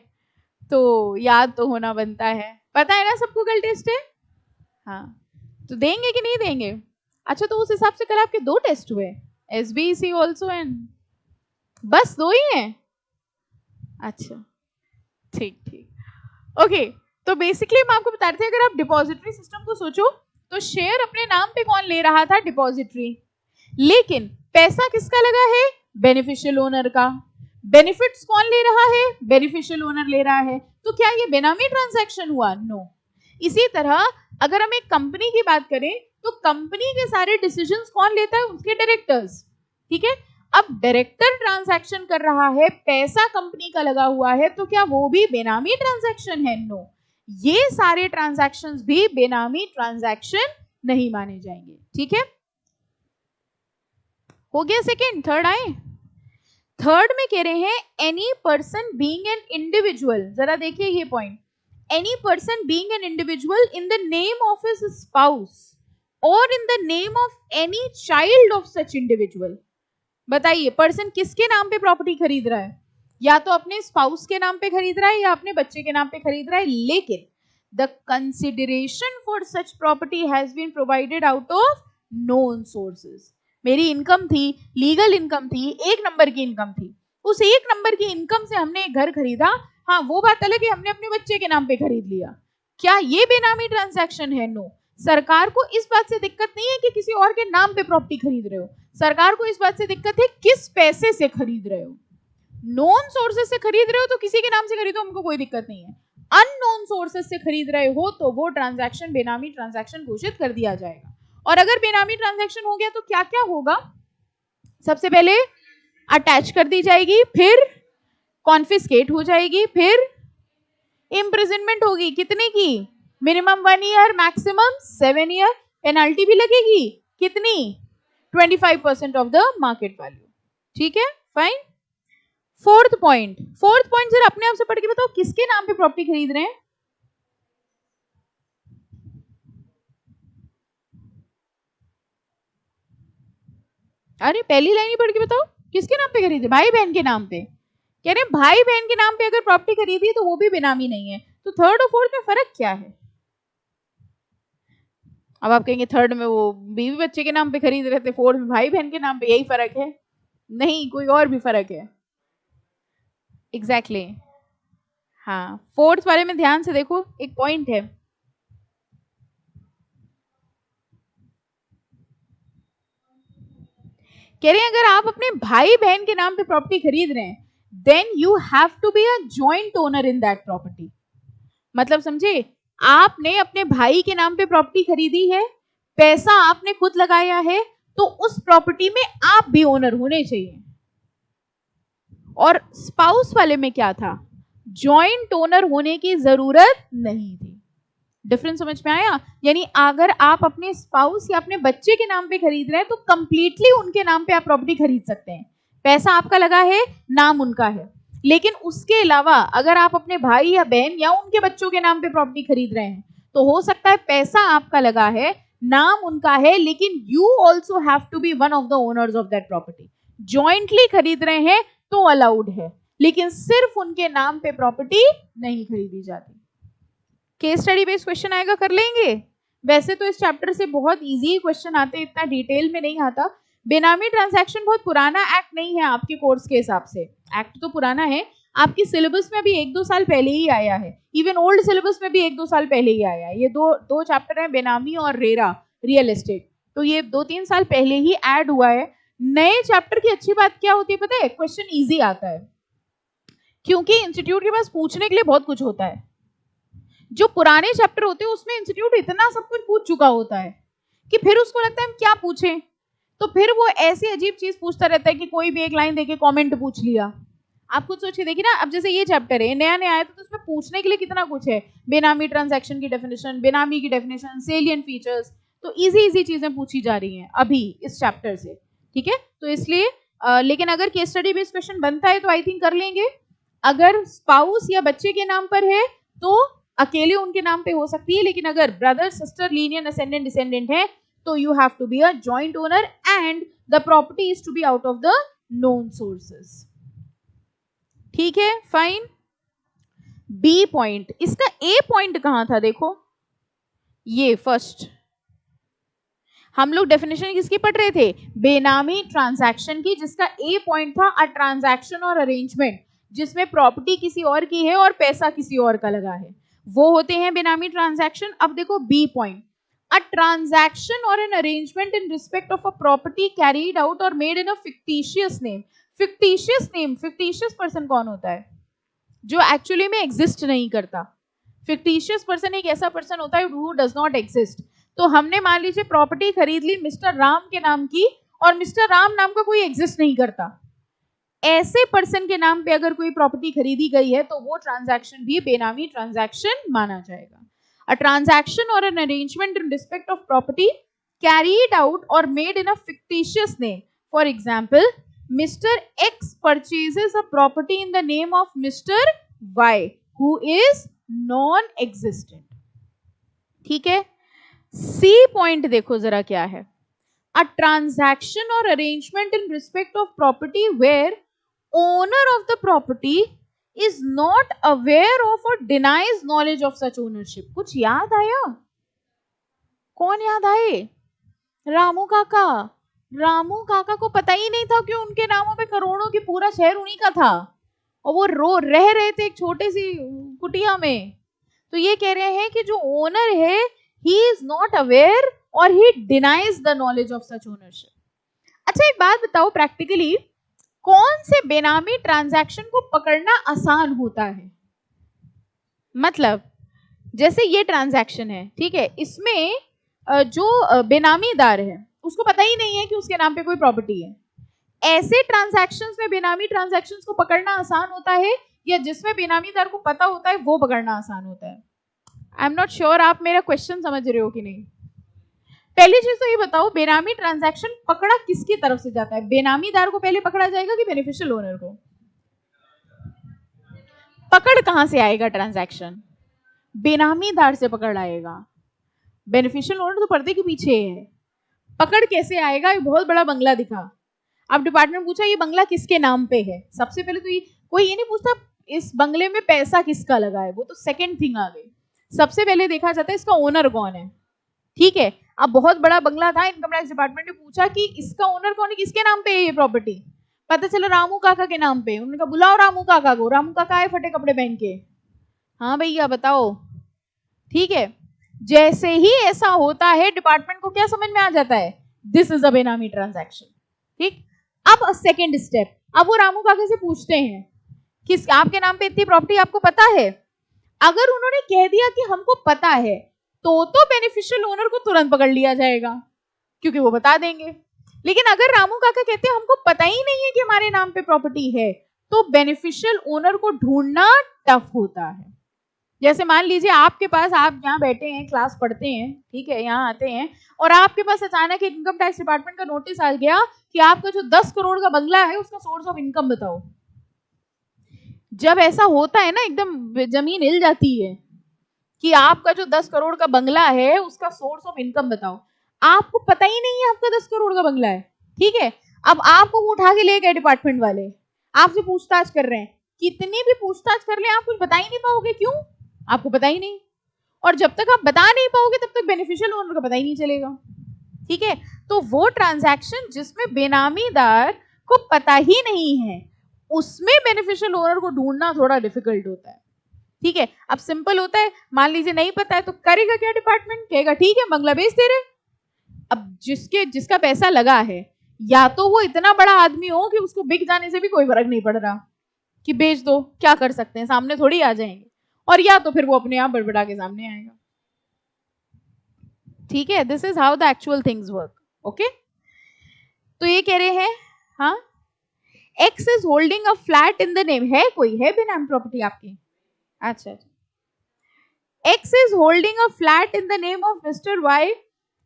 तो याद तो होना बनता है। पता है ना सबको कल टेस्ट है? हाँ, तो देंगे कि नहीं देंगे? अच्छा, तो उस हिसाब से कल आपके 2 टेस्ट हुए, SBEC ऑल्सो एंड बस 2 ही हैं? अच्छा, ठीक ठीक, ओके। तो बेसिकली हम आपको बता रहे थे, अगर आप डिपॉजिटरी सिस्टम को सोचो तो शेयर अपने नाम पे कौन ले रहा था? डिपॉजिटरी, लेकिन पैसा किसका लगा है? बेनिफिशियल ओनर का। बेनिफिट्स कौन ले रहा है? बेनिफिशियल ओनर ले रहा है। तो क्या ये बेनामी ट्रांजैक्शन हुआ? नो। इसी तरह अगर हम एक कंपनी की बात करें तो कंपनी के सारे डिसीजंस कौन लेता है? उसके डायरेक्टर्स, ठीक है। अब डायरेक्टर ट्रांजैक्शन कर रहा है, पैसा कंपनी का लगा हुआ है, तो क्या वो भी बेनामी ट्रांजैक्शन है? नो। ये सारे ट्रांजैक्शंस भी बेनामी ट्रांजैक्शन नहीं माने जाएंगे, ठीक है। हो गया सेकेंड। थर्ड आए। थर्ड में कह रहे हैं any person being an individual, जरा देखिए ये point, any person being an individual in the name of his spouse or in the name of any child of such individual. बताइए, पर्सन किसके नाम पे प्रॉपर्टी खरीद रहा है? या तो अपने स्पाउस के नाम पे खरीद रहा है या अपने बच्चे के नाम पे खरीद रहा है, लेकिन the consideration for such property has been provided out of known sources. मेरी इनकम थी, लीगल इनकम थी, 1 नंबर की इनकम थी, उस 1 नंबर की इनकम से हमने एक घर खरीदा। हाँ, वो बात अलग है हमने अपने बच्चे के नाम पे खरीद लिया। क्या ये बेनामी ट्रांजैक्शन है? नो। सरकार को इस बात से दिक्कत नहीं है कि किसी और के नाम पे प्रॉपर्टी खरीद रहे हो, सरकार को इस बात से दिक्कत है किस पैसे से खरीद रहे हो। नॉन सोर्सेज से खरीद रहे हो तो किसी के नाम से खरीदो, हमको कोई दिक्कत नहीं है। अननोन सोर्सेज से खरीद रहे हो तो वो ट्रांजैक्शन बेनामी ट्रांजैक्शन घोषित कर दिया जाएगा। और अगर बेनामी ट्रांजैक्शन हो गया तो क्या क्या होगा? सबसे पहले अटैच कर दी जाएगी, फिर कॉन्फिस्केट हो जाएगी, फिर इम्प्रिजनमेंट होगी। कितने की? Minimum 1 year, maximum 7 year. Penalty भी लगेगी, कितनी? 25% ऑफ द मार्केट वैल्यू, ठीक है, फाइन। फोर्थ पॉइंट जरा अपने आप से पढ़ के बताओ, किसके नाम पे प्रॉपर्टी खरीद रहे हैं? अरे पहली लाइन ही पढ़ के बताओ, किसके नाम पे खरीदे? भाई बहन के नाम पे। कह रहे भाई बहन के नाम पे अगर प्रॉपर्टी खरीदी तो वो भी बेनामी नहीं है। तो थर्ड और फोर्थ में फर्क क्या है? अब आप कहेंगे थर्ड में वो बीवी बच्चे के नाम पे खरीद रहे थे, फोर्थ में भाई बहन के नाम पे, यही फर्क है? नहीं, कोई और भी फर्क है। एग्जैक्टली हाँ, फोर्थ वाले में ध्यान से देखो, एक पॉइंट है। कह रहे हैं अगर आप अपने भाई बहन के नाम पे प्रॉपर्टी खरीद रहे हैं then you have to be a joint owner in that property. मतलब समझे, आपने अपने भाई के नाम पे प्रॉपर्टी खरीदी है, पैसा आपने खुद लगाया है, तो उस प्रॉपर्टी में आप भी ओनर होने चाहिए। और स्पाउस वाले में क्या था? जॉइंट ओनर होने की जरूरत नहीं थी। डिफरेंस समझ में आया? यानी अगर आप अपने स्पाउस या अपने बच्चे के नाम पे खरीद रहे हैं तो कंप्लीटली उनके नाम पे आप प्रॉपर्टी खरीद सकते हैं, पैसा आपका लगा है, नाम उनका है। लेकिन उसके अलावा अगर आप अपने भाई या बहन या उनके बच्चों के नाम पे प्रॉपर्टी खरीद रहे हैं तो हो सकता है पैसा आपका लगा है, नाम उनका है, लेकिन you also have to be one of the owners of that property. Jointly खरीद रहे हैं तो अलाउड है, लेकिन सिर्फ उनके नाम पे प्रॉपर्टी नहीं खरीदी जाती। केस स्टडी बेस्ड क्वेश्चन आएगा, कर लेंगे? वैसे तो इस चैप्टर से बहुत इजी क्वेश्चन आते हैं, इतना डिटेल में नहीं आता। बेनामी ट्रांजैक्शन बहुत पुराना एक्ट नहीं है आपके कोर्स के हिसाब से, एक्ट तो पुराना है, आपकी सिलेबस में भी 1-2 साल पहले ही आया है, इवन ओल्ड सिलेबस में भी 1-2 साल पहले ही आया है। ये दो चैप्टर है, बेनामी और रेरा रियल एस्टेट, तो ये 2-3 साल पहले ही ऐड हुआ है। नए चैप्टर की अच्छी बात क्या होती है पता है, क्वेश्चन इजी आता है, क्योंकि इंस्टीट्यूट के पास पूछने के लिए बहुत कुछ होता है। जो पुराने चैप्टर होते हैं उसमें इंस्टीट्यूट इतना सब कुछ पूछ चुका होता है कि फिर उसको लगता है हम क्या पूछें, तो फिर वो ऐसी अजीब चीज पूछता रहता है कि कोई भी एक लाइन देके कमेंट पूछ लिया। आप खुद सोच के देखिए ना, अब जैसे ये चैप्टर है नया नया आया तो उसमें पूछने के लिए कितना कुछ है, बेनामी ट्रांजैक्शन की डेफिनेशन, बेनामी की डेफिनेशन, सेलिएंट फीचर्स, तो इजी इजी चीजें पूछी जा रही हैं अभी इस चैप्टर से, ठीक है। तो इसलिए लेकिन अगर केस स्टडी बेस्ड क्वेश्चन बनता है तो आई थिंक कर लेंगे। अगर स्पाउस या बच्चे के नाम पर है तो अकेले उनके नाम पे हो सकती है, लेकिन अगर brother sister linear ascendant descendant है तो you have to be a joint owner and the property is to be out of the known sources. ठीक है, फाइन। बी पॉइंट, इसका ए पॉइंट कहां था देखो, ये फर्स्ट हम लोग डेफिनेशन किसकी पढ़ रहे थे, बेनामी ट्रांजैक्शन की, जिसका ए पॉइंट था अ ट्रांजैक्शन और अरेंजमेंट जिसमें प्रॉपर्टी किसी और की है और पैसा किसी और का लगा है, वो होते हैं बेनामी ट्रांजैक्शन। अब देखो B point, a transaction or an arrangement in respect of a property carried out or made in a fictitious name. Fictitious name, fictitious person कौन होता है, जो एक्चुअली में एग्जिस्ट नहीं करता। फिक्टिशियस पर्सन एक ऐसा पर्सन होता है हु डज नॉट एग्जिस्ट। तो हमने मान लीजिए प्रॉपर्टी खरीद ली मिस्टर राम के नाम की, और मिस्टर राम नाम का कोई एग्जिस्ट नहीं करता, ऐसे पर्सन के नाम पे अगर कोई प्रॉपर्टी खरीदी गई है तो वो ट्रांजैक्शन भी बेनामी ट्रांजैक्शन माना जाएगा। A transaction or an arrangement in respect of property carried out or made in a fictitious name, for example Mr. X purchases a property in the name of Mr. Y who is non-existent। ठीक है, C point देखो जरा क्या है, a transaction or arrangement in respect of property where owner of the property is not aware of or denies knowledge of such ownership। कुछ याद आया, कौन याद आए, रामू काका। रामू काका को पता ही नहीं था कि उनके नामों पे करोड़ों की पूरा शहर उन्हीं का था, और वो रह रहे थे एक छोटे सी कुटिया में। तो ये कह रहे हैं कि जो ओनर है he is not aware or he denies the knowledge of such ownership. अच्छा एक बात बताओ, प्रैक्टिकली कौन से बेनामी ट्रांजैक्शन को पकड़ना आसान होता है, मतलब जैसे ये ट्रांजैक्शन है, ठीक है, इसमें जो बेनामीदार है उसको पता ही नहीं है कि उसके नाम पे कोई प्रॉपर्टी है, ऐसे ट्रांजैक्शंस में बेनामी ट्रांजैक्शंस को पकड़ना आसान होता है, या जिसमें बेनामीदार को पता होता है वो पकड़ना आसान होता है। आई एम नॉट श्योर आप मेरा क्वेश्चन समझ रहे हो कि नहीं। पहली चीज तो ये बताओ, बेनामी ट्रांजैक्शन पकड़ा किसकी तरफ से जाता है, बेनामीदार को पहले पकड़ा जाएगा कि बेनिफिशियल ओनर को? पकड़ कहां से आएगा ट्रांजैक्शन, बेनामीदार से पकड़ आएगा, बेनिफिशियल ओनर तो पर्दे के पीछे है। पकड़ कैसे आएगा, एक बहुत बड़ा बंगला दिखा, अब डिपार्टमेंट पूछा ये बंगला किसके नाम पे है, सबसे पहले तो कोई ये नहीं पूछता इस बंगले में पैसा किसका लगा है, वो तो सेकंड थिंग आ गई। सबसे पहले देखा जाता है इसका ओनर कौन है, ठीक है। अब बहुत बड़ा बंगला था, इनकम टैक्स डिपार्टमेंट ने पूछा कि इसका ओनर कौन है, किसके नाम पे है ये प्रॉपर्टी, पता चला रामू काका के नाम पे। उन्होंने कहा बुलाओ रामू काका को, रामू काका आए फटे कपड़े पहन के, हाँ भैया बताओ, ठीक है। जैसे ही ऐसा होता है डिपार्टमेंट को क्या समझ में आ जाता है, this is a benami transaction, ठीक। अब सेकंड स्टेप, अब वो रामू काका से पूछते हैं कि आपके नाम पे इतनी प्रॉपर्टी आपको पता है, अगर उन्होंने कह दिया कि हमको पता है तो बेनिफिशियल ओनर को तुरंत पकड़ लिया जाएगा क्योंकि वो बता देंगे। लेकिन अगर रामू काका कहते हैं हमको पता ही नहीं है कि हमारे नाम पे प्रॉपर्टी है, तो बेनिफिशियल ओनर को ढूंढना टफ होता है। जैसे मान लीजिए आपके पास, आप यहाँ बैठे हैं क्लास पढ़ते हैं, ठीक है, यहाँ आते हैं और आपके पास अचानक इनकम टैक्स डिपार्टमेंट का नोटिस आ गया कि आपका जो 10 करोड़ का बंगला है उसका सोर्स ऑफ इनकम बताओ। जब ऐसा होता है ना एकदम जमीन हिल जाती है कि आपका जो 10 करोड़ का बंगला है उसका सोर्स ऑफ इनकम बताओ, आपको पता ही नहीं है आपका 10 करोड़ का बंगला है, ठीक है। अब आपको उठा के ले गए डिपार्टमेंट वाले, आपसे पूछताछ कर रहे हैं, कितनी भी पूछताछ कर ले आप कुछ बता ही नहीं पाओगे, क्यों, आपको पता ही नहीं। और जब तक आप बता नहीं पाओगे तब तक बेनिफिशियल ओनर को पता ही नहीं चलेगा। ठीक है, तो वो ट्रांजैक्शन जिसमें बेनामीदार को पता ही नहीं है उसमें बेनिफिशियल ओनर को ढूंढना थोड़ा डिफिकल्ट होता है। ठीक है, अब सिंपल होता है, मान लीजिए नहीं पता है तो करेगा क्या डिपार्टमेंट, कहेगा ठीक है बंगला बेच दे रहे। अब जिसका पैसा लगा है या तो वो इतना बड़ा आदमी हो कि उसको बिक जाने से भी कोई फर्क नहीं पड़ रहा कि बेच दो, क्या कर सकते हैं, सामने थोड़ी आ जाएंगे, और या तो फिर वो अपने आप बड़बड़ा के सामने आएगा। ठीक है, this is how the actual things work. Okay, तो ये कह रहे हैं हाँ, X is holding a flat in the name, है कोई है बेनाम प्रॉपर्टी आपकी? अच्छा, X is holding a flat in the name of mister Y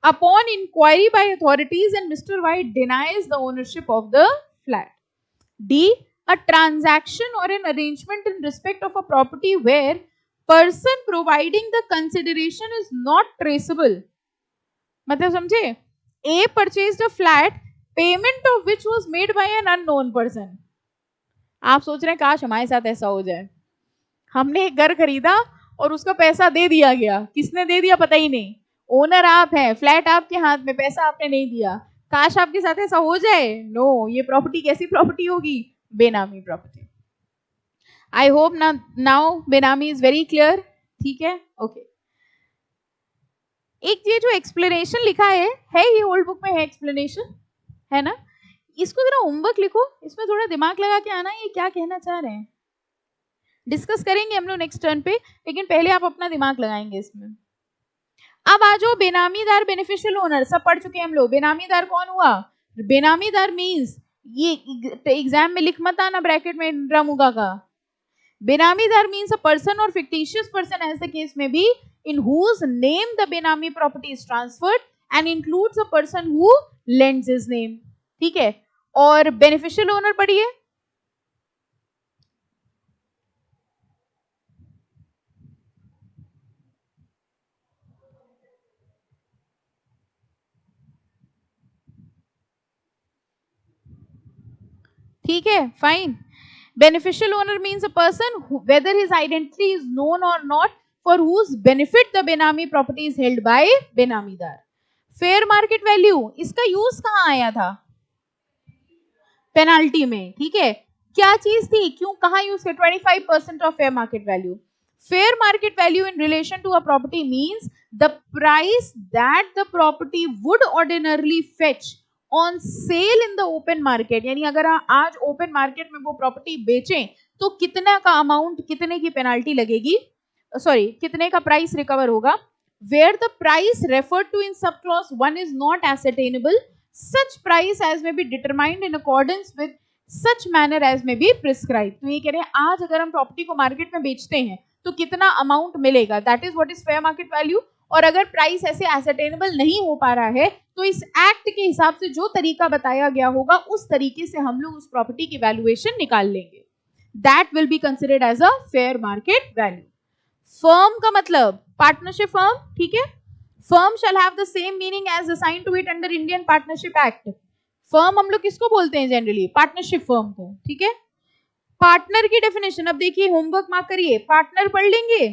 upon inquiry by authorities and Mr. White denies the ownership of the flat. D, a transaction or an arrangement in respect of a property where person providing the consideration is not traceable. मतलब समझे, A purchased a flat, payment of which was made by an unknown person. आप सोच रहे हैं काश हमारे साथ ऐसा हो जाए, हमने एक घर खरीदा और उसका पैसा दे दिया गया, किसने दे दिया पता ही नहीं, ओनर आप हैं, फ्लैट आपके हाथ में, पैसा आपने नहीं दिया। काश आपके साथ ऐसा हो जाए। नो, ये प्रॉपर्टी कैसी प्रॉपर्टी होगी? बेनामी प्रॉपर्टी। आई होप नाउ बेनामी इज वेरी क्लियर। ठीक है, ओके। एक ये जो एक्सप्लेनेशन लिखा है ये ओल्ड बुक में है, एक्सप्लेनेशन है ना, इसको जरा होमवर्क लिखो, इसमें थोड़ा दिमाग लगा के आना ये क्या कहना चाह रहे हैं। डिस्कस करेंगे हम लोग नेक्स्ट टर्न पे, लेकिन पहले आप अपना दिमाग लगाएंगे इसमें। अब आ जाओ बेनामीदार बेनिफिशियल ओनर, सब पढ़ चुके हैं हम लोग। बेनामीदार कौन हुआ? बेनामीदार मींस, ये एग्जाम में लिख मत आना ब्रैकेट में इंद्रा मुगा का। Benamidar means a person or fictitious person as the case may be in whose name the Benami property is transferred and includes a person who lends his name. ठीक है, और बेनिफिशियल ओनर पढ़िए। ठीक है, fine. Beneficial owner means a person who, whether his identity is known or not, for whose benefit the benami property is held by Benamidar. Fair market value, इसका use कहाँ आया था? पेनाल्टी में। ठीक है, क्या चीज थी, क्यों, कहाँ यूज किया? 25% of fair market value. Fair market value in relation to a property means the price that the property would ordinarily fetch on sale in the open market. यानी अगर आज ओपन मार्केट में वो प्रॉपर्टी बेचें तो कितना का अमाउंट, कितने की पेनाल्टी लगेगी, सॉरी कितने का प्राइस रिकवर होगा। Where the price referred to in sub clause 1 is not ascertainable, such price as may be determined in accordance with such manner as may be prescribed। तो ये कह रहे हैं आज अगर हम प्रॉपर्टी को मार्केट में बेचते हैं तो कितना अमाउंट मिलेगा, that is what is fair market value. और अगर प्राइस ऐसे एसेटेनेबल नहीं हो पा रहा है तो इस एक्ट के हिसाब से जो तरीका बताया गया होगा उस तरीके से हम लोग उस प्रॉपर्टी की वैल्यूएशन निकाल लेंगे, that will be considered as a fair market value. Firm का मतलब पार्टनरशिप फर्म। ठीक है, firm shall have the same meaning as assigned to it under Indian Partnership Act। firm हम लोग किसको बोलते हैं जनरली? पार्टनरशिप फर्म को। ठीक है, पार्टनर की डेफिनेशन अब देखिए, होमवर्क मार्क करिए, पार्टनर पढ़ लेंगे।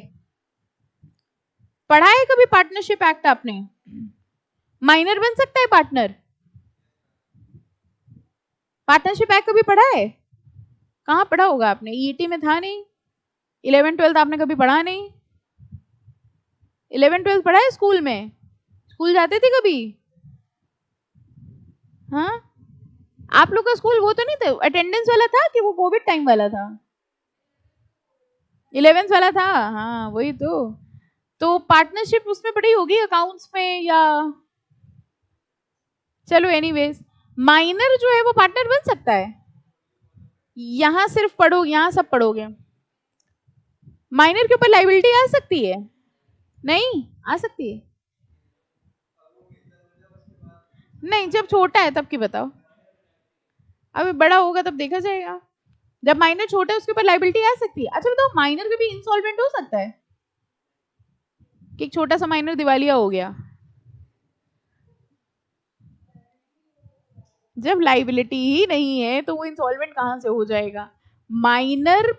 पढ़ा है कभी पार्टनरशिप एक्ट आपने? माइनर बन सकता है पार्टनर? पार्टनरशिप एक्ट कभी पढ़ा है? कहाँ पढ़ा होगा आपने? ईटी में था नहीं, 11-12 आपने कभी पढ़ा नहीं? 11-12 पढ़ा है स्कूल में? स्कूल जाते थे कभी? हाँ, आप लोग का स्कूल वो तो नहीं था अटेंडेंस वाला था कि वो कोविड टाइम वाला था? 11th वाला था, हाँ वही तो पार्टनरशिप उसमें पढ़ी होगी अकाउंट्स में या, चलो एनीवेज, माइनर जो है वो पार्टनर बन सकता है। यहां सिर्फ पढ़ोगे, यहां सब पढ़ोगे, माइनर के ऊपर लाइबिलिटी आ सकती है? नहीं आ सकती है? नहीं, जब छोटा है तब की बताओ, अभी बड़ा होगा तब देखा जाएगा। जब माइनर छोटा है उसके ऊपर लाइबिलिटी आ सकती है। अच्छा बताओ, माइनर कभी इंसॉल्वेंट हो सकता है कि एक छोटा सा माइनर दिवालिया हो गया? जब लाइबिलिटी ही नहीं है तो वो इंसॉल्वेंट कहां से हो जाएगा? Minor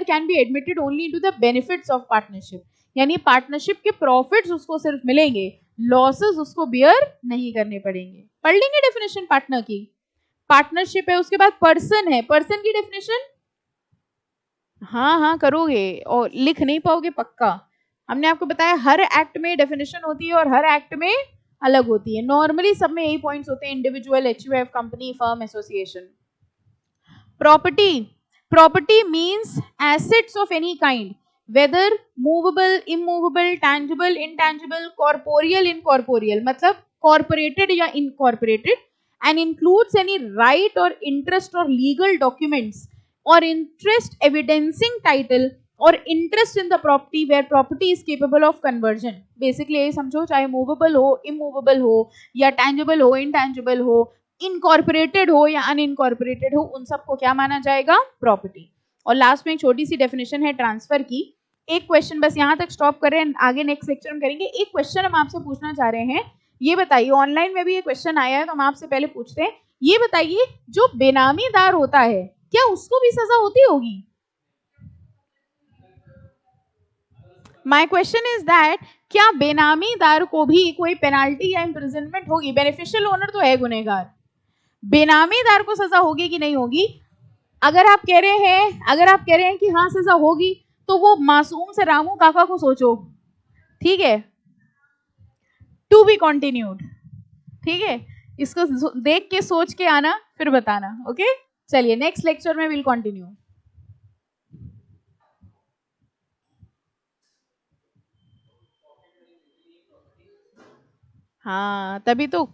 can be admitted only into the benefits of partnership, यानी पार्टनरशिप के प्रॉफिट्स उसको सिर्फ मिलेंगे, लॉसेस उसको बियर नहीं करने पड़ेंगे। पढ़ लेंगे डेफिनेशन पार्टनर की। पार्टनरशिप है, उसके बाद पर्सन है, पर्सन की डेफिनेशन हाँ हाँ करोगे और लिख नहीं पाओगे पक्का। हमने आपको बताया हर एक्ट में डेफिनेशन होती है और हर एक्ट में अलग होती है। नॉर्मली सब में यही पॉइंट्स होते हैं, individual, HUF, company, firm, association. Property means assets of any kind, whether movable, immovable, tangible, intangible, corporeal, incorporeal, मतलब कॉर्पोरेटेड या incorporated, and includes any right or interest or legal documents or interest evidencing title or interest in the property where property is capable of conversion। Basically ये समझो, चाहे movable हो, immovable हो, या tangible हो, intangible हो, incorporated हो या अनइनकॉर्पोरेटेड हो, उन सबको क्या माना जाएगा? प्रॉपर्टी। और लास्ट में एक छोटी सी डेफिनेशन है ट्रांसफर की। एक क्वेश्चन बस यहाँ तक स्टॉप कर रहे हैं, आगे नेक्स्ट लेक्चर में करेंगे। एक क्वेश्चन हम आपसे पूछना चाह रहे हैं, ये बताइए, ऑनलाइन में भी ये क्वेश्चन आया है तो हम आपसे पहले पूछते हैं, ये बताइए जो बेनामीदार होता है क्या उसको भी सजा होती होगी? माय क्वेश्चन इज दैट क्या बेनामीदार को भी कोई पेनाल्टी या इम्प्रिजनमेंट होगी? बेनिफिशियल ओनर तो है गुनहगार, बेनामीदार को सजा होगी कि नहीं होगी? अगर आप कह रहे हैं कि हाँ सजा होगी, तो वो मासूम से रामू काका को सोचो, ठीक है, टू बी कंटिन्यूड, ठीक है, इसको देख के सोच के आना फिर बताना। ओके, चलिए नेक्स्ट लेक्चर में विल कंटिन्यू। हाँ तभी तो